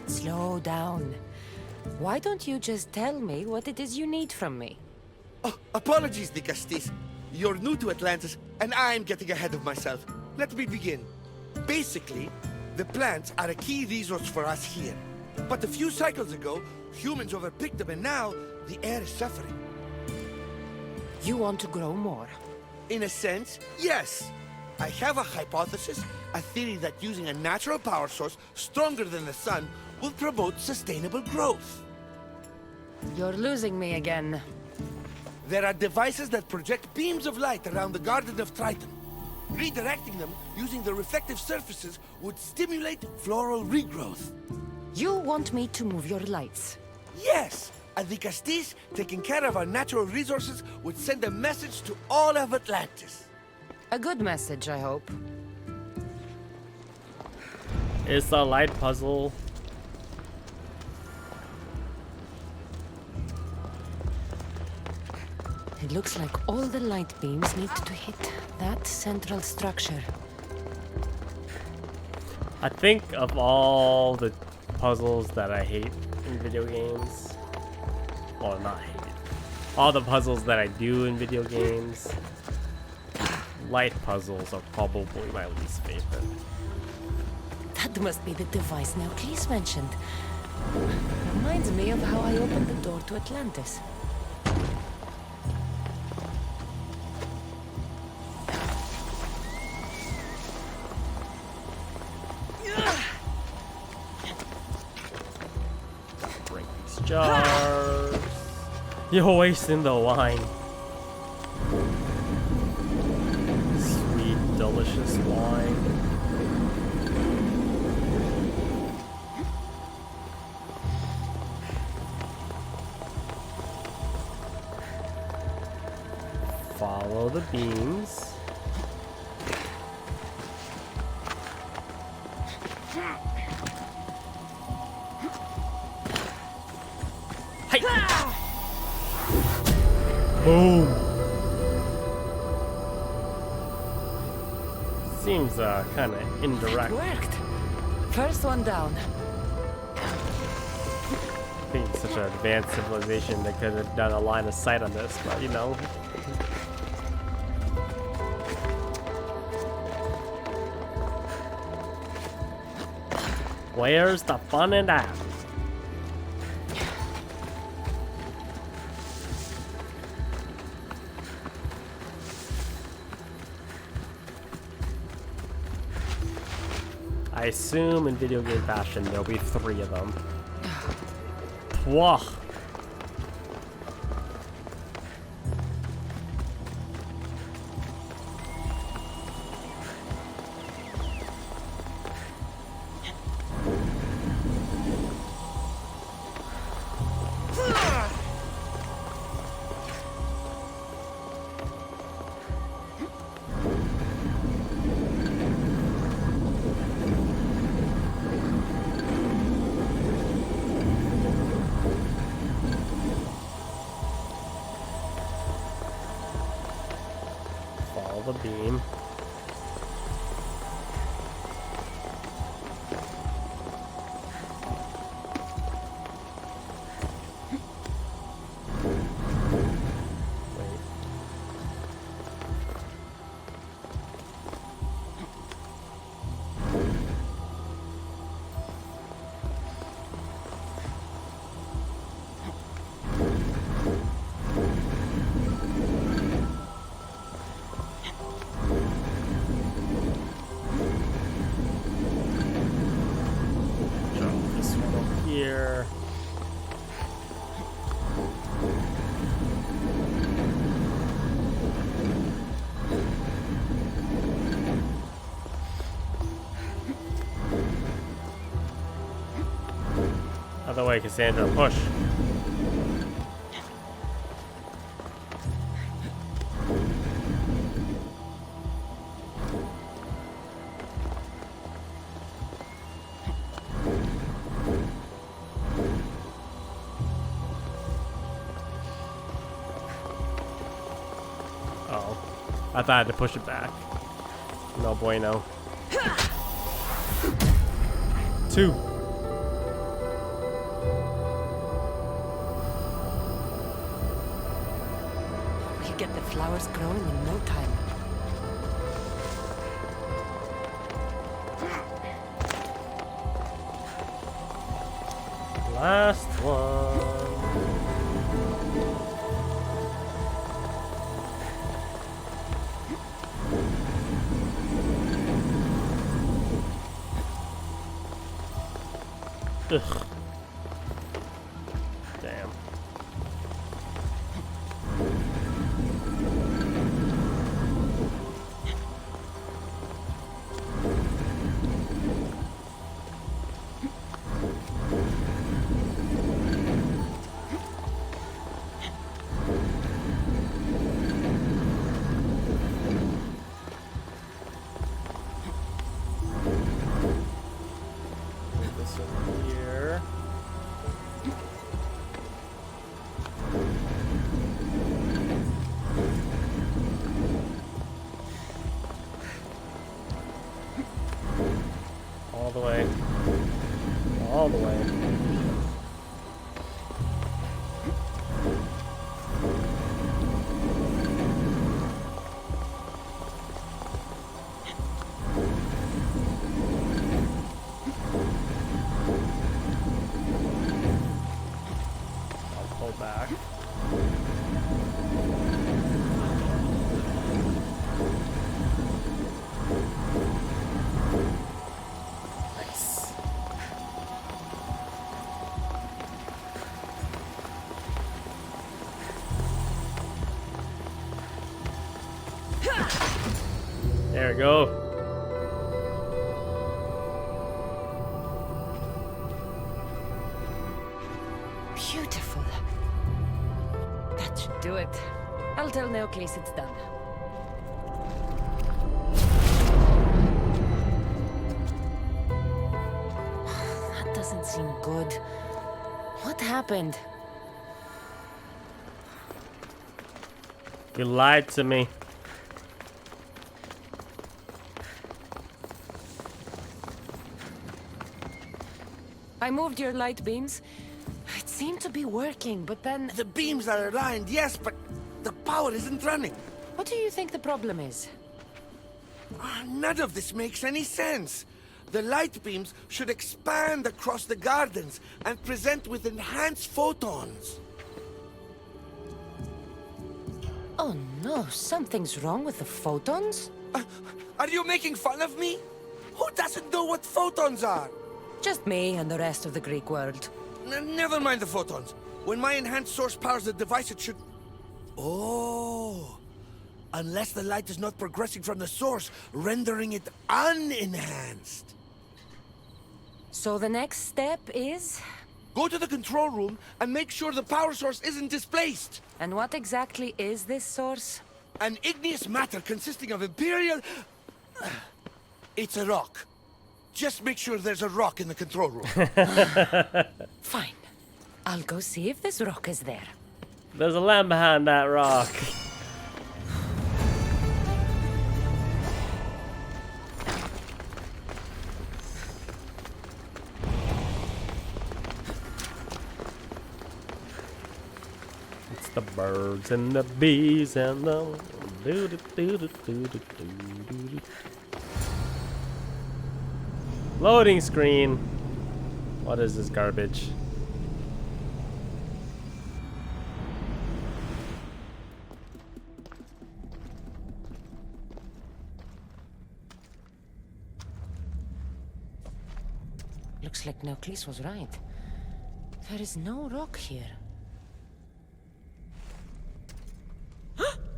[SPEAKER 3] Slow down. Why don't you just tell me what it is you need from me?
[SPEAKER 5] Oh, apologies, Dikastes. You're new to Atlantis, and I'm getting ahead of myself. Let me begin. Basically, the plants are a key resource for us here. But a few cycles ago, humans overpicked them, and now the air is suffering.
[SPEAKER 3] You want to grow more?
[SPEAKER 5] In a sense, yes. I have a hypothesis, a theory that using a natural power source stronger than the sun will promote sustainable growth.
[SPEAKER 3] You're losing me again.
[SPEAKER 5] There are devices that project beams of light around the Garden of Triton. Redirecting them using the reflective surfaces would stimulate floral regrowth.
[SPEAKER 3] You want me to move your lights?
[SPEAKER 5] Yes! And the Dikastes, taking care of our natural resources, would send a message to all of Atlantis.
[SPEAKER 3] A good message, I hope.
[SPEAKER 1] Is the light puzzle?
[SPEAKER 3] It looks like all the light beams need to hit that central structure.
[SPEAKER 1] I think of all the puzzles that I hate in video games, well, not hate, all the puzzles that I do in video games, light puzzles are probably my least favorite.
[SPEAKER 3] That must be the device Neocles mentioned. Reminds me of how I opened the door to Atlantis.
[SPEAKER 1] Break these jars. You're wasting the wine. Sweet, delicious wine. Follow the beams. Hey! Boom! Seems kind of indirect.
[SPEAKER 3] It worked. First one down.
[SPEAKER 1] such an advanced civilization, they could have done a line of sight on this, but you know. Where's the fun in that? I assume in video game fashion there'll be 3 of them. Whoa. The beam. Here. Other way, Cassandra, push. I thought I had to push it back. No bueno. 2.
[SPEAKER 3] We'll get the flowers growing in no time.
[SPEAKER 1] Last one. Ugh. Damn. This over here. All the way. All the way. I'll pull back. Nice. There we go.
[SPEAKER 3] Beautiful. That should do it. I'll tell Neocase it's done. That doesn't seem good. What happened?
[SPEAKER 1] You lied to me.
[SPEAKER 3] I moved your light beams. It seem to be working, but then...
[SPEAKER 5] The beams are aligned, yes, but the power isn't running.
[SPEAKER 3] What do you think the problem is?
[SPEAKER 5] None of this makes any sense. The light beams should expand across the gardens and present with enhanced photons.
[SPEAKER 3] Oh no, something's wrong with the photons?
[SPEAKER 5] Are you making fun of me? Who doesn't know what photons are?
[SPEAKER 3] Just me and the rest of the Greek world.
[SPEAKER 5] Never mind the photons. When my enhanced source powers the device, it should... Oh... Unless the light is not progressing from the source, rendering it unenhanced.
[SPEAKER 3] So the next step is?
[SPEAKER 5] Go to the control room and make sure the power source isn't displaced.
[SPEAKER 3] And what exactly is this source?
[SPEAKER 5] An igneous matter consisting of Imperial... It's a rock. Just make sure there's a rock in the control room.
[SPEAKER 3] Fine. I'll go see if this rock is there.
[SPEAKER 1] There's a lamb behind that rock. It's the birds and the bees and the... Loading screen. What is this garbage?
[SPEAKER 3] Looks like Neocles was right. There is no rock here.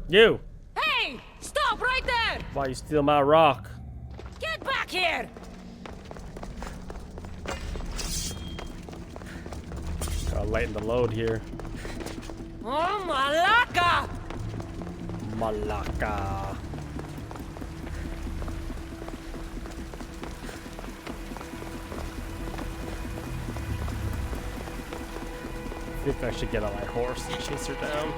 [SPEAKER 1] You!
[SPEAKER 3] Hey! Stop right there!
[SPEAKER 1] Why you steal my rock?
[SPEAKER 3] Get back here!
[SPEAKER 1] Gotta lighten the load here.
[SPEAKER 3] Oh, Malaka!
[SPEAKER 1] Malaka. I think I should get on my horse and chase her down.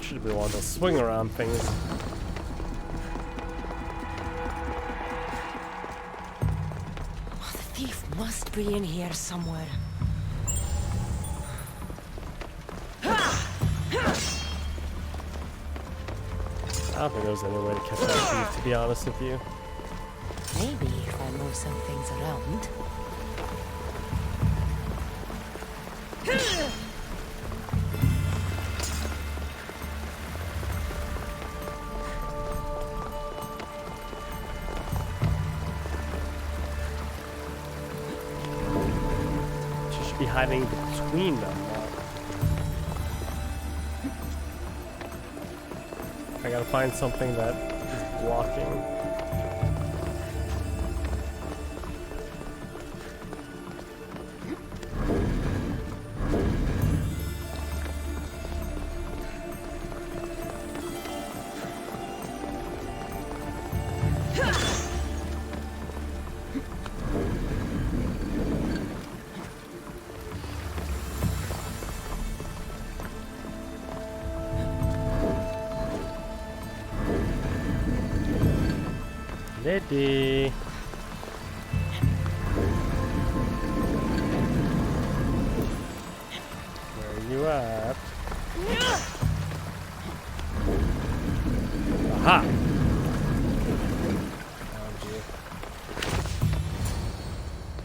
[SPEAKER 1] Should be one of those swing around things.
[SPEAKER 3] Oh, the thief must be in here somewhere.
[SPEAKER 1] I don't think there's any way to catch that thief, to be honest with you.
[SPEAKER 3] Maybe if I move some things around.
[SPEAKER 1] She should be hiding between them. I gotta find something that is blocking. Ready. Where are you at? Aha! Found you.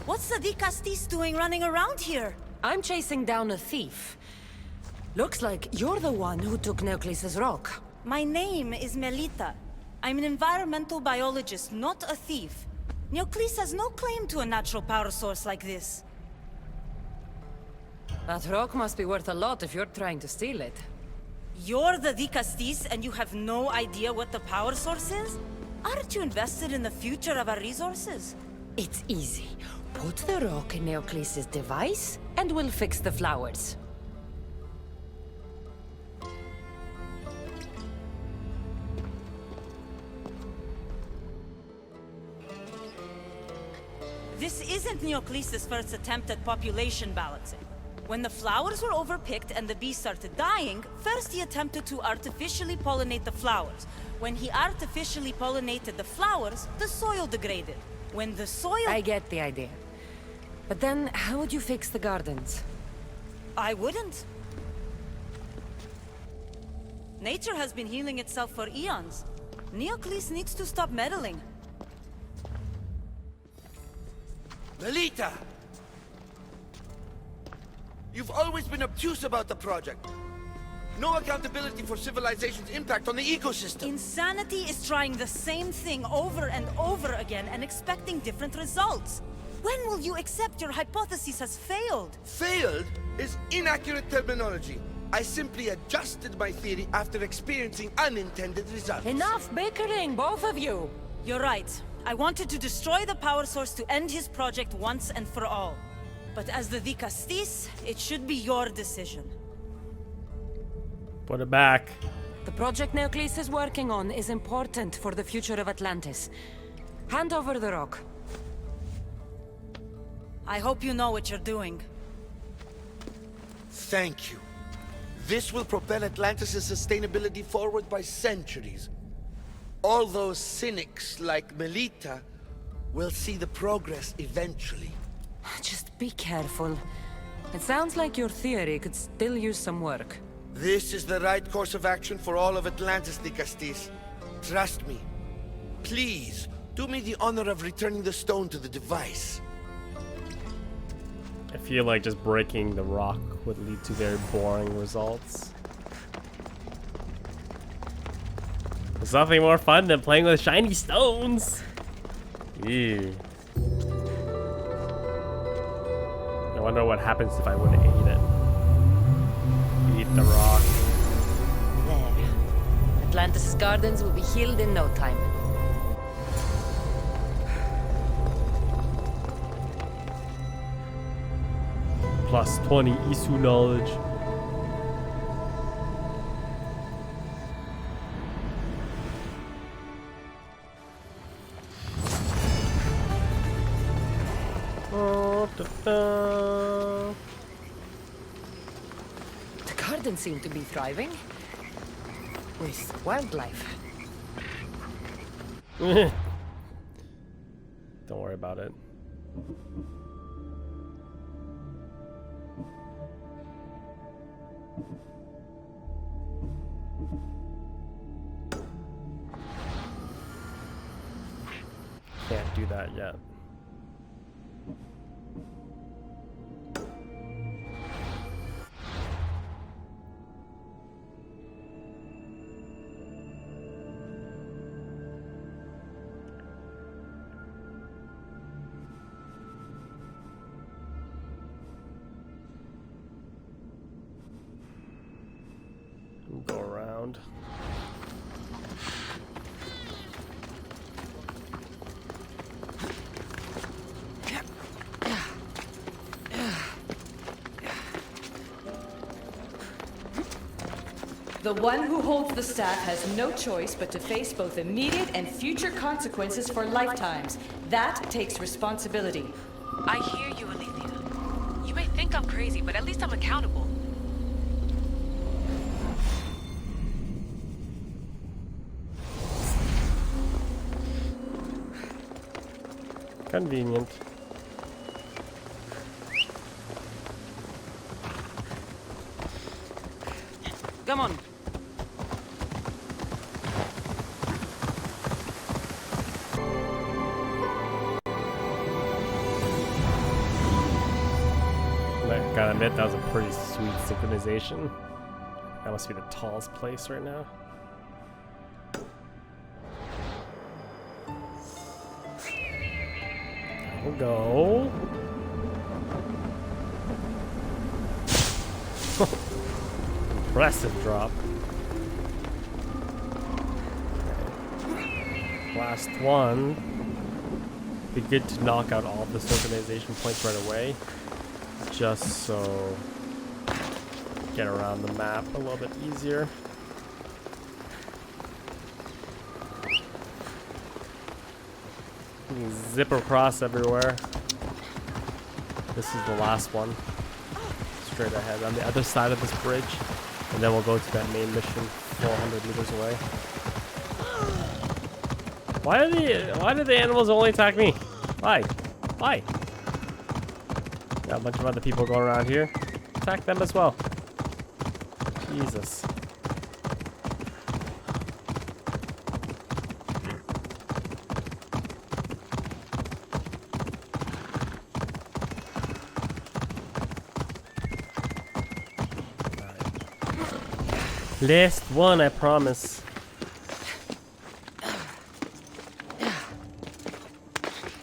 [SPEAKER 11] What's the Dikastes doing running around here?
[SPEAKER 3] I'm chasing down a thief. Looks like you're the one who took Neocles' rock.
[SPEAKER 11] My name is Melita. I'm an environmental biologist, not a thief. Neocles has no claim to a natural power source like this.
[SPEAKER 3] That rock must be worth a lot if you're trying to steal it.
[SPEAKER 11] You're the Dikastes and you have no idea what the power source is? Aren't you invested in the future of our resources?
[SPEAKER 3] It's easy. Put the rock in Neocles' device, and we'll fix the flowers.
[SPEAKER 11] This isn't Neocles' first attempt at population balancing. When the flowers were overpicked and the bees started dying, first he attempted to artificially pollinate the flowers. When he artificially pollinated the flowers, the soil degraded. When the soil...
[SPEAKER 3] I get the idea. But then, how would you fix the gardens?
[SPEAKER 11] I wouldn't. Nature has been healing itself for eons. Neocles needs to stop meddling.
[SPEAKER 12] Melita! You've always been obtuse about the project. No accountability for civilization's impact on the ecosystem.
[SPEAKER 11] Insanity is trying the same thing over and over again and expecting different results. When will you accept your hypothesis has failed?
[SPEAKER 12] Failed is inaccurate terminology. I simply adjusted my theory after experiencing unintended results.
[SPEAKER 3] Enough bickering, both of you!
[SPEAKER 11] You're right. I wanted to destroy the power source to end his project once and for all. But as the Dikastes, it should be your decision.
[SPEAKER 1] Put it back.
[SPEAKER 3] The project Neocles is working on is important for the future of Atlantis. Hand over the rock.
[SPEAKER 11] I hope you know what you're doing.
[SPEAKER 12] Thank you. This will propel Atlantis' sustainability forward by centuries. All those cynics like Melita will see the progress eventually.
[SPEAKER 3] Just be careful. It sounds like your theory could still use some work.
[SPEAKER 12] This is the right course of action for all of Atlantis, Dikastes. Trust me. Please, do me the honor of returning the stone to the device.
[SPEAKER 1] I feel like just breaking the rock would lead to very boring results. There's nothing more fun than playing with shiny stones. Ew. I wonder what happens if I were to eat it. Eat the rock.
[SPEAKER 3] There. Atlantis' gardens will be healed in no time.
[SPEAKER 1] Plus 20 Isu knowledge.
[SPEAKER 3] The gardens seem to be thriving. With wildlife.
[SPEAKER 1] Don't worry about it. Can't do that yet. Go around.
[SPEAKER 2] The one who holds the staff has no choice but to face both immediate and future consequences for lifetimes. That takes responsibility.
[SPEAKER 4] I hear you, Alethea. You may think I'm crazy, but at least I'm accountable.
[SPEAKER 1] Convenient.
[SPEAKER 3] Come on.
[SPEAKER 1] I gotta admit, that was a pretty sweet synchronization. That must be the tallest place right now. There we go. Impressive drop. Last one. Be good to knock out all the synchronization points right away, just so get around the map a little bit easier. You can zip across everywhere. This is the last one. It's straight ahead on the other side of this bridge, and then we'll go to that main mission 400 meters away. Why do the animals only attack me? Why? Why? Got a bunch of other people going around here. Attack them as well. Jesus. Last one, I promise.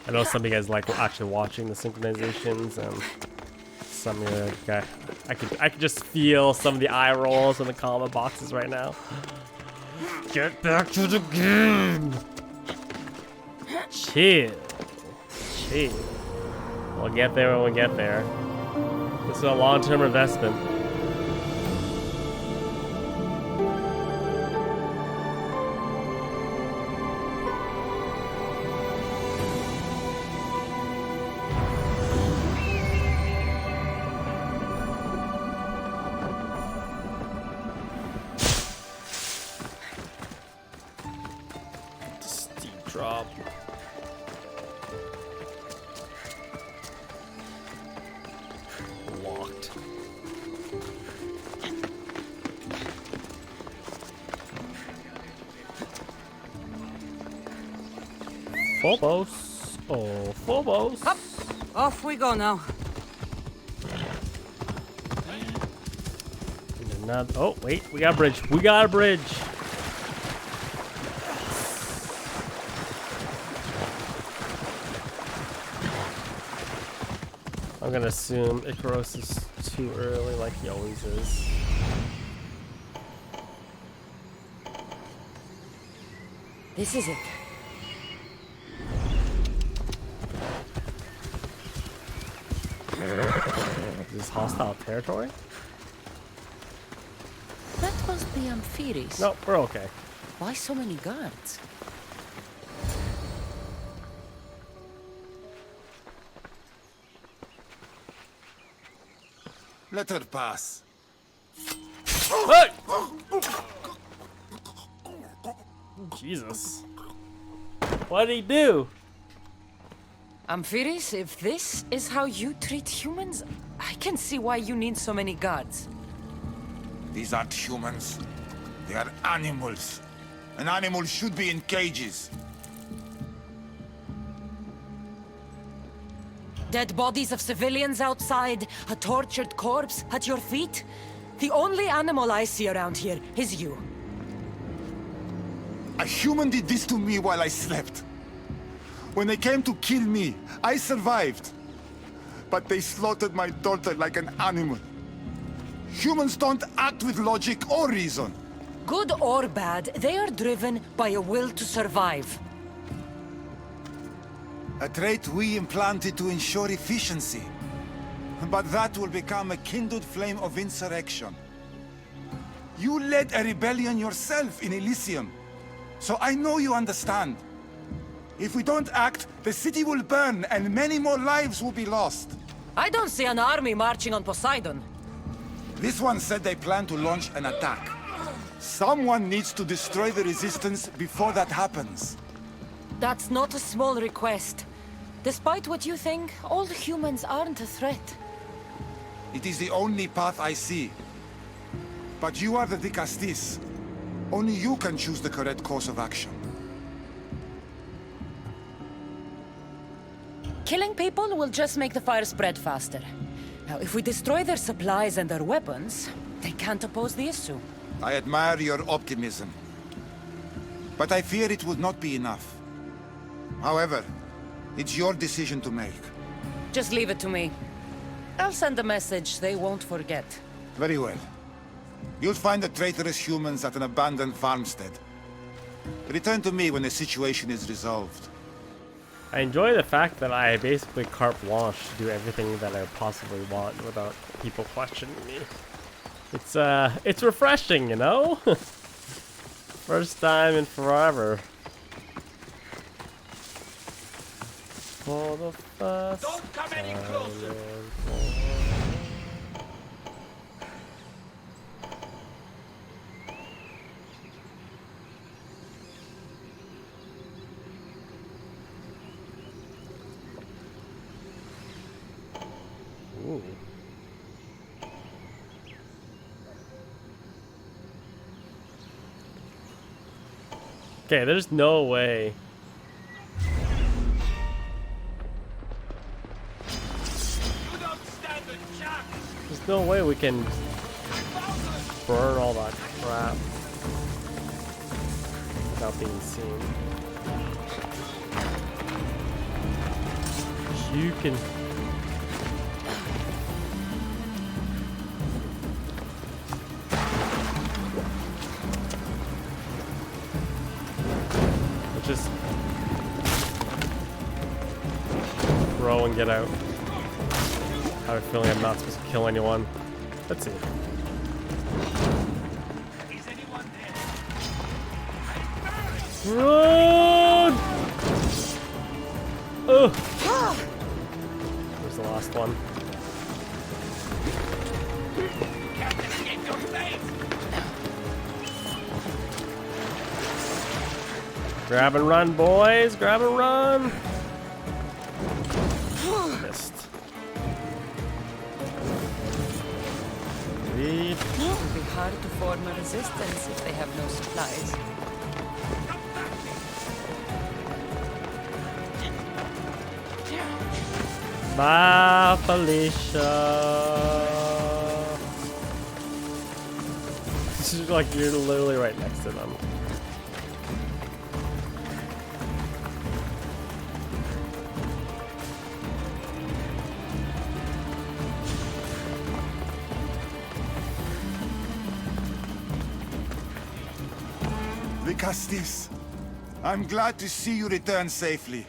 [SPEAKER 1] I know some of you guys like actually watching the synchronizations, and some of you like, I could just feel some of the eye rolls in the comment boxes right now. Get back to the game. Chill. Chill. We'll get there when we get there. This is a long-term investment. Drop. Locked. Phobos. Oh, Phobos.
[SPEAKER 3] Up. Off we go now.
[SPEAKER 1] Oh, wait. We got a bridge. We got a bridge. I'm gonna assume Icaros is too early, like he always is.
[SPEAKER 3] This is it.
[SPEAKER 1] This is hostile territory?
[SPEAKER 3] That must be Amphiris.
[SPEAKER 1] No, we're okay.
[SPEAKER 3] Why so many guards?
[SPEAKER 7] Let her pass.
[SPEAKER 1] Hey! Jesus. What did he do?
[SPEAKER 3] Amphiris, if this is how you treat humans, I can see why you need so many guards.
[SPEAKER 7] These aren't humans. They are animals. An animal should be in cages.
[SPEAKER 3] Dead bodies of civilians outside, a tortured corpse at your feet. The only animal I see around here is you.
[SPEAKER 7] A human did this to me while I slept. When they came to kill me, I survived. But they slaughtered my daughter like an animal. Humans don't act with logic or reason.
[SPEAKER 3] Good or bad, they are driven by a will to survive.
[SPEAKER 7] A trait we implanted to ensure efficiency. But that will become a kindled flame of insurrection. You led a rebellion yourself in Elysium. So I know you understand. If we don't act, the city will burn and many more lives will be lost.
[SPEAKER 3] I don't see an army marching on Poseidon.
[SPEAKER 7] This one said they plan to launch an attack. Someone needs to destroy the resistance before that happens.
[SPEAKER 3] That's not a small request. Despite what you think, all humans aren't a threat.
[SPEAKER 7] It is the only path I see. But you are the Dikastes. Only you can choose the correct course of action.
[SPEAKER 3] Killing people will just make the fire spread faster. Now, if we destroy their supplies and their weapons, they can't oppose the issue.
[SPEAKER 7] I admire your optimism. But I fear it would not be enough. However, it's your decision to make.
[SPEAKER 3] Just leave it to me. I'll send a message they won't forget.
[SPEAKER 7] Very well. You'll find the traitorous humans at an abandoned farmstead. Return to me when the situation is resolved.
[SPEAKER 1] I enjoy the fact that I basically carte blanche to do everything that I possibly want without people questioning me. It's refreshing, you know? First time in forever. For the first
[SPEAKER 12] Don't come any closer!
[SPEAKER 1] Okay, there's no way. There's no way we can burn all that crap without being seen. You can. Just throw and get out. I have a feeling I'm not supposed to kill anyone. Let's see. Run! Oh! Where's the last one? Grab and run, boys! Grab and run! Missed.
[SPEAKER 3] It will be hard to form a resistance if they have no supplies.
[SPEAKER 1] Bye, Felicia. This is like you're literally right next to them.
[SPEAKER 7] Dikastes, I'm glad to see you return safely.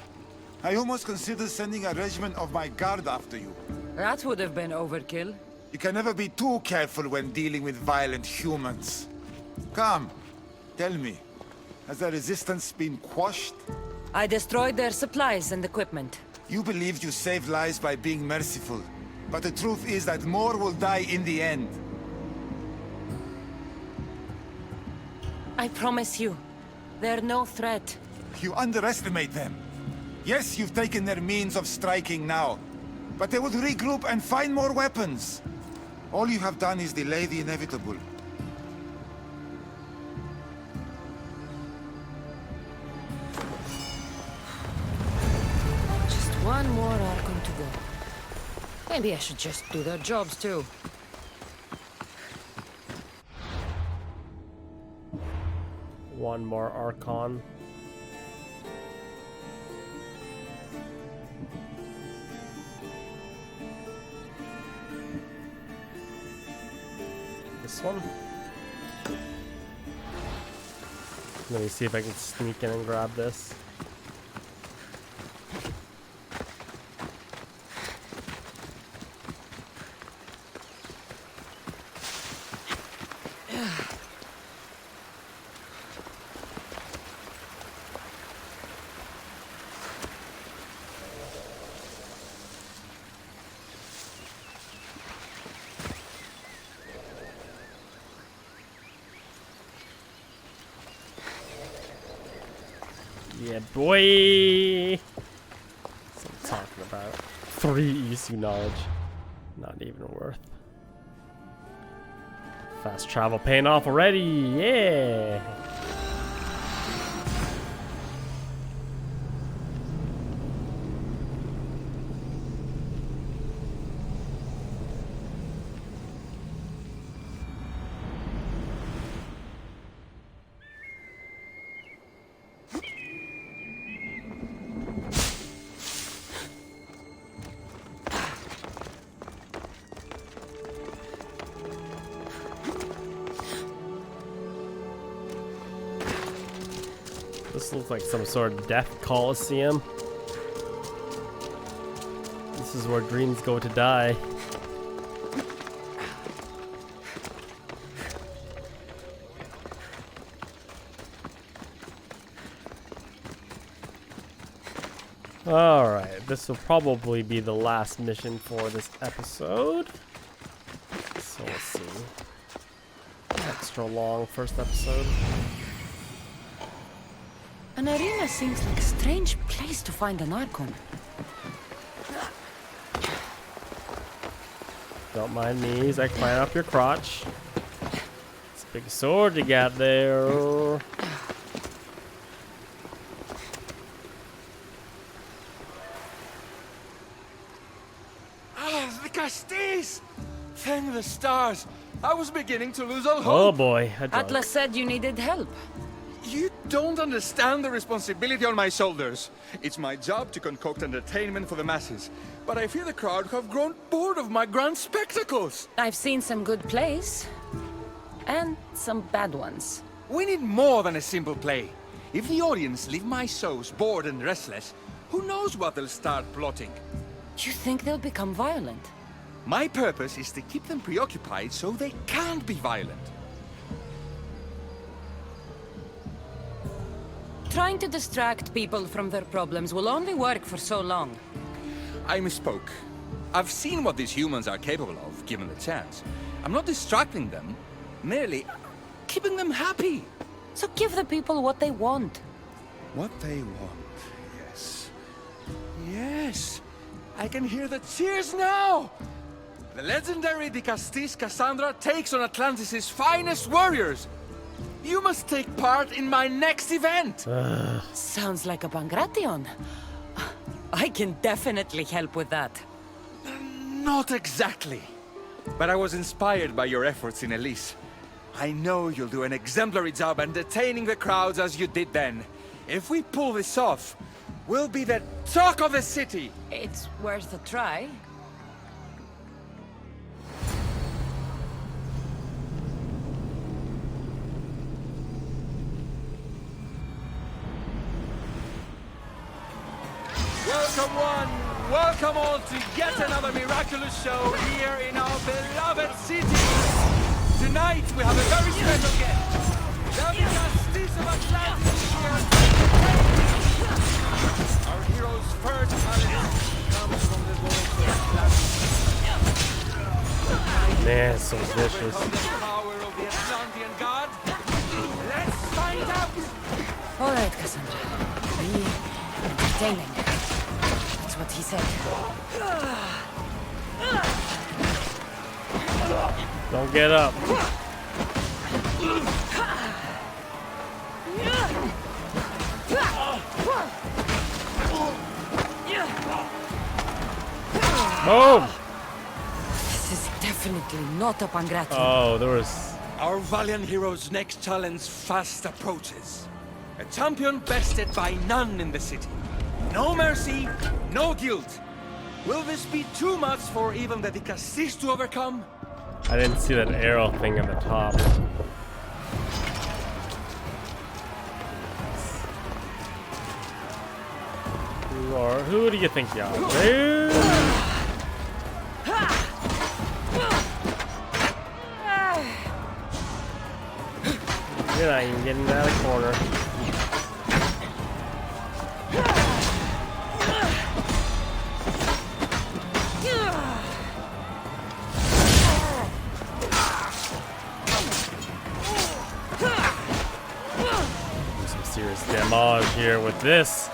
[SPEAKER 7] I almost considered sending a regiment of my guard after you.
[SPEAKER 3] That would have been overkill.
[SPEAKER 7] You can never be too careful when dealing with violent humans. Come, tell me, has the resistance been quashed?
[SPEAKER 3] I destroyed their supplies and equipment.
[SPEAKER 7] You believed you saved lives by being merciful, but the truth is that more will die in the end.
[SPEAKER 3] I promise you, they're no threat.
[SPEAKER 7] You underestimate them. Yes, you've taken their means of striking now, but they would regroup and find more weapons. All you have done is delay the inevitable.
[SPEAKER 3] Just one more Archon to go. Maybe I should just do their jobs too.
[SPEAKER 1] One more Archon. This one. Let me see if I can sneak in and grab this. Yeah, boy! That's what I'm talking about. 3 ECU knowledge. Not even worth. Fast travel paying off already! Yeah! This looks like some sort of death coliseum. This is where dreams go to die. Alright, this will probably be the last mission for this episode. So let's see. Extra long first episode.
[SPEAKER 3] An arena seems like a strange place to find an Archon.
[SPEAKER 1] Don't mind me as I climb up your crotch. It's a big sword you got there.
[SPEAKER 6] Dikastes! Thank the stars. I was beginning to lose all
[SPEAKER 1] Oh
[SPEAKER 6] hope.
[SPEAKER 1] boy, a drunk.
[SPEAKER 3] Atlas said you needed help.
[SPEAKER 6] You don't understand the responsibility on my shoulders. It's my job to concoct entertainment for the masses. But I fear the crowd have grown bored of my grand spectacles.
[SPEAKER 3] I've seen some good plays. And some bad ones.
[SPEAKER 6] We need more than a simple play. If the audience leave my shows bored and restless, who knows what they'll start plotting?
[SPEAKER 3] You think they'll become violent?
[SPEAKER 6] My purpose is to keep them preoccupied so they can't be violent.
[SPEAKER 3] Trying to distract people from their problems will only work for so long.
[SPEAKER 6] I misspoke. I've seen what these humans are capable of, given the chance. I'm not distracting them, merely keeping them happy.
[SPEAKER 3] So give the people what they want.
[SPEAKER 6] What they want, yes. Yes! I can hear the cheers now! The legendary Dikastes Cassandra takes on Atlantis' finest warriors! You must take part in my next event!
[SPEAKER 3] Sounds like a Pangration. I can definitely help with that.
[SPEAKER 6] Not exactly. But I was inspired by your efforts in Elise. I know you'll do an exemplary job entertaining the crowds as you did then. If we pull this off, we'll be the talk of the city!
[SPEAKER 3] It's worth a try.
[SPEAKER 6] Welcome one, welcome all to yet another miraculous show here in our beloved city. Tonight we have a very special guest. The Dikastes of Atlantis is here. Our hero's first talent comes from the voice of Atlantis.
[SPEAKER 1] Man, so vicious.
[SPEAKER 6] From the power of the Atlantean god. Let's find out.
[SPEAKER 3] All right, Cassandra. Be entertaining. That's what he said.
[SPEAKER 1] Don't get up. Boom!
[SPEAKER 3] This is definitely not a Pangration.
[SPEAKER 1] Oh, there was...
[SPEAKER 6] Our valiant hero's next challenge fast approaches. A champion bested by none in the city. No mercy, no guilt. Will this be too much for even the Dikastes to overcome?
[SPEAKER 1] I didn't see that arrow thing at the top. Who do you think you are? Dude? You're not even getting out of the corner. Do some serious damage here with this.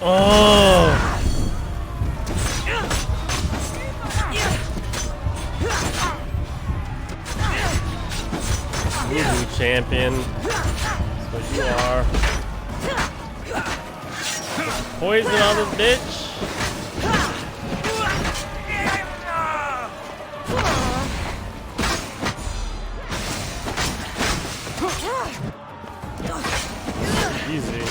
[SPEAKER 1] Oh! New champion. That's what you are. Poison on this bitch. Easy.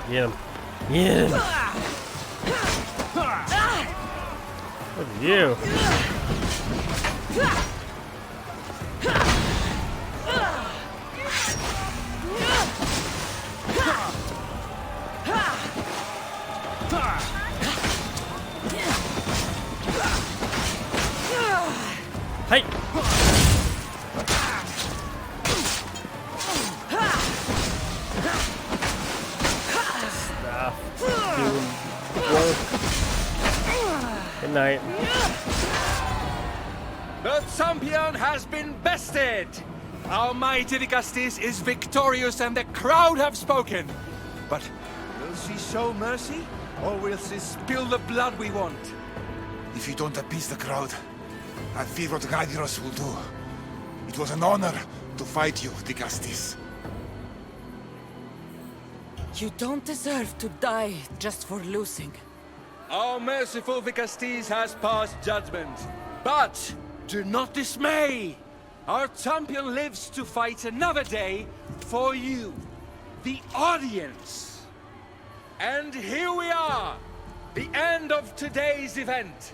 [SPEAKER 1] Get him. Get him. Look at you. Hey. Good night.
[SPEAKER 6] The champion has been bested! Our mighty Dikastes is victorious and the crowd have spoken. But will she show mercy? Or will she spill the blood we want?
[SPEAKER 7] If you don't appease the crowd, I fear what Gyros will do. It was an honor to fight you, Dikastes.
[SPEAKER 3] You don't deserve to die just for losing.
[SPEAKER 6] Our merciful Dikastes has passed judgment. But do not dismay! Our champion lives to fight another day for you, the audience. And here we are, the end of today's event.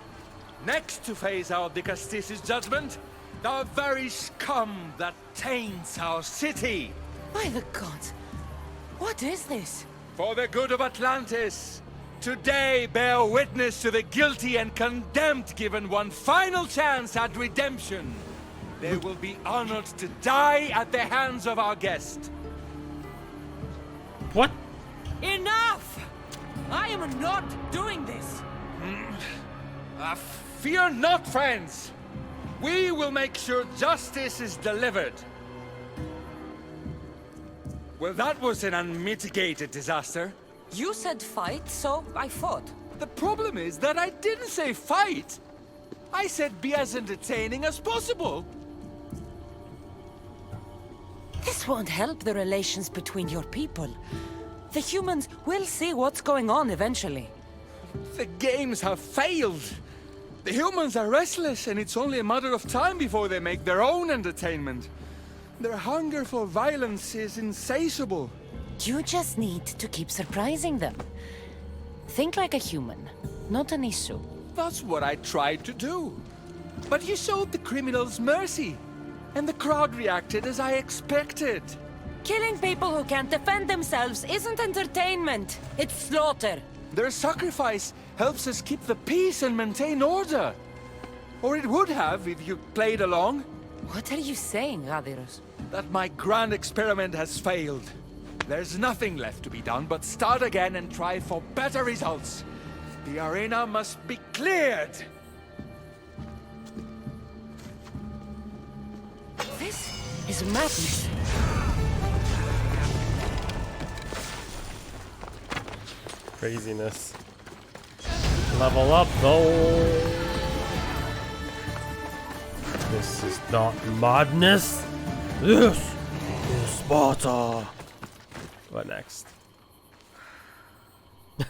[SPEAKER 6] Next to face our Dikastes' judgment, the very scum that taints our city.
[SPEAKER 3] By the gods, what is this?
[SPEAKER 6] For the good of Atlantis, today bear witness to the guilty and condemned given one final chance at redemption. They will be honored to die at the hands of our guest.
[SPEAKER 1] What?
[SPEAKER 3] Enough! I am not doing this!
[SPEAKER 6] Fear not, friends! We will make sure justice is delivered. Well, that was an unmitigated disaster.
[SPEAKER 3] You said fight, so I fought.
[SPEAKER 6] The problem is that I didn't say fight. I said be as entertaining as possible.
[SPEAKER 3] This won't help the relations between your people. The humans will see what's going on eventually.
[SPEAKER 6] The games have failed. The humans are restless, and it's only a matter of time before they make their own entertainment. Their hunger for violence is insatiable.
[SPEAKER 3] You just need to keep surprising them. Think like a human, not an issue.
[SPEAKER 6] That's what I tried to do. But you showed the criminals mercy, and the crowd reacted as I expected.
[SPEAKER 3] Killing people who can't defend themselves isn't entertainment. It's slaughter.
[SPEAKER 6] Their sacrifice helps us keep the peace and maintain order. Or it would have if you played along.
[SPEAKER 3] What are you saying, Radiros?
[SPEAKER 6] That my grand experiment has failed. There's nothing left to be done but start again and try for better results. The arena must be cleared.
[SPEAKER 3] This is madness.
[SPEAKER 1] Craziness. Level up, though. This is not madness. This is Sparta. What next?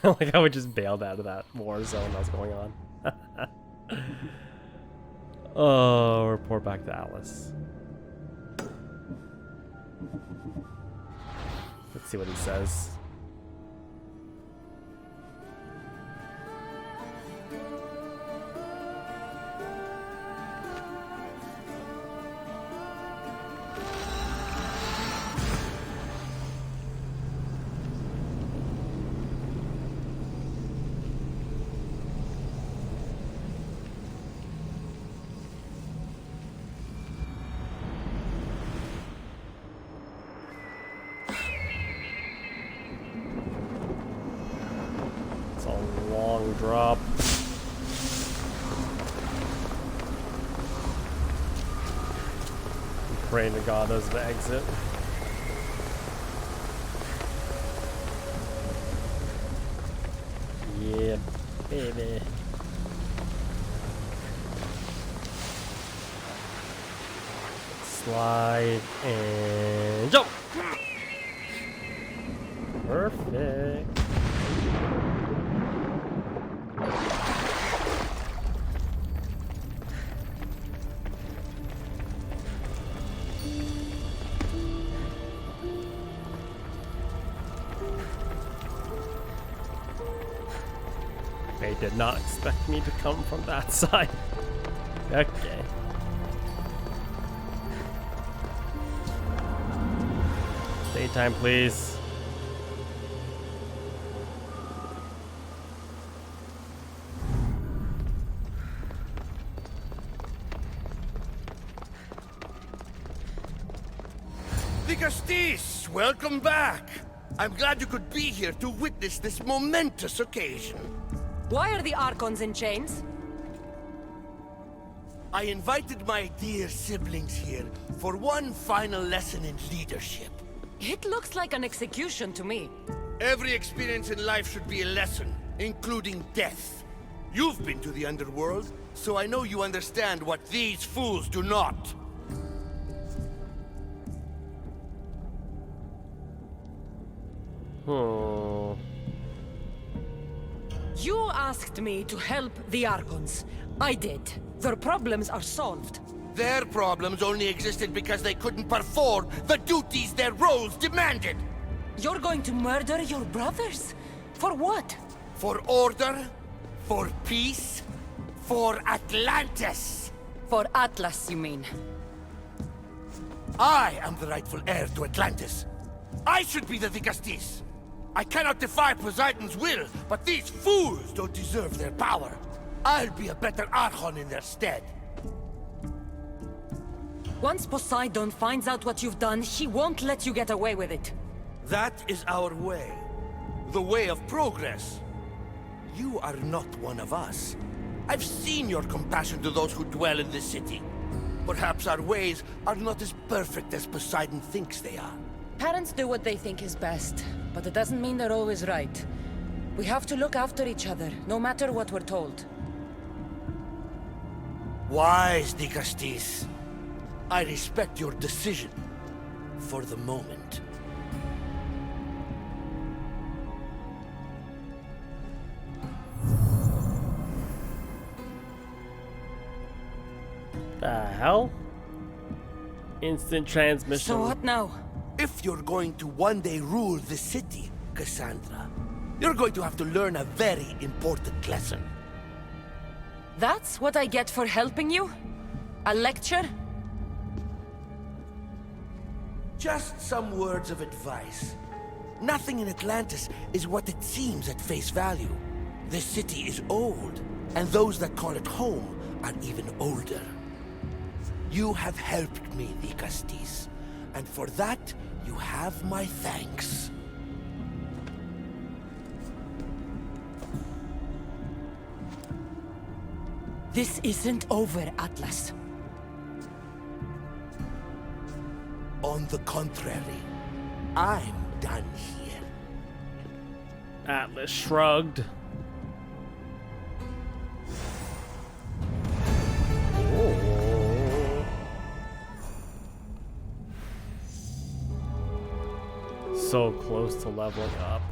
[SPEAKER 1] Like how we just bailed out of that war zone that was going on. Oh, report back to Atlas. Let's see what he says. Drop. I'm praying to God as the exit. Yeah, baby. Slide and jump. Perfect. They did not expect me to come from that side. Okay. Daytime, please.
[SPEAKER 12] Dikastes, welcome back. I'm glad you could be here to witness this momentous occasion.
[SPEAKER 3] Why are the Archons in chains?
[SPEAKER 12] I invited my dear siblings here for one final lesson in leadership.
[SPEAKER 3] It looks like an execution to me.
[SPEAKER 12] Every experience in life should be a lesson, including death. You've been to the underworld, so I know you understand what these fools do not.
[SPEAKER 1] Hmm.
[SPEAKER 3] asked me to help the Archons. I did. Their problems are solved.
[SPEAKER 12] Their problems only existed because they couldn't perform the duties their roles demanded.
[SPEAKER 3] You're going to murder your brothers? For what?
[SPEAKER 12] For order, for peace, for Atlantis.
[SPEAKER 3] For Atlas, you mean?
[SPEAKER 12] I am the rightful heir to Atlantis. I should be the Dikastes. I cannot defy Poseidon's will, but these fools don't deserve their power. I'll be a better Archon in their stead.
[SPEAKER 3] Once Poseidon finds out what you've done, he won't let you get away with it.
[SPEAKER 12] That is our way. The way of progress. You are not one of us. I've seen your compassion to those who dwell in this city. Perhaps our ways are not as perfect as Poseidon thinks they are.
[SPEAKER 3] Parents do what they think is best, but it doesn't mean they're always right. We have to look after each other, no matter what we're told.
[SPEAKER 12] Wise, Dikastes. I respect your decision. For the moment.
[SPEAKER 1] The hell? Instant transmission.
[SPEAKER 3] So what now?
[SPEAKER 12] If you're going to one day rule the city, Cassandra, you're going to have to learn a very important lesson.
[SPEAKER 3] That's what I get for helping you? A lecture?
[SPEAKER 12] Just some words of advice. Nothing in Atlantis is what it seems at face value. This city is old, and those that call it home are even older. You have helped me, Dikastes, and for that, you have my thanks.
[SPEAKER 3] This isn't over, Atlas.
[SPEAKER 12] On the contrary, I'm done here.
[SPEAKER 1] Atlas shrugged. So close to leveling up.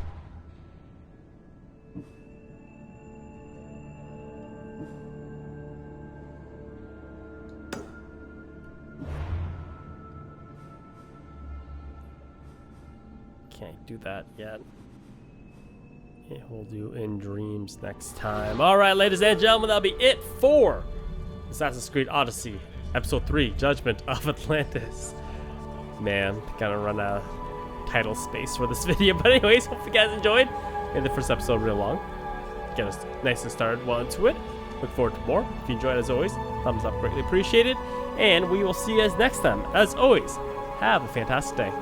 [SPEAKER 1] Can't do that yet. Okay, we'll do in dreams next time. Alright, ladies and gentlemen, that'll be it for Assassin's Creed Odyssey, Episode 3, Judgment of Atlantis. Man, kind of run out of title space for this video, but anyways, hope you guys enjoyed. Made the first episode real long. Get us nice and started well into it. Look forward to more. If you enjoyed, as always, thumbs up greatly appreciated. And we will see you guys next time. As always, have a fantastic day.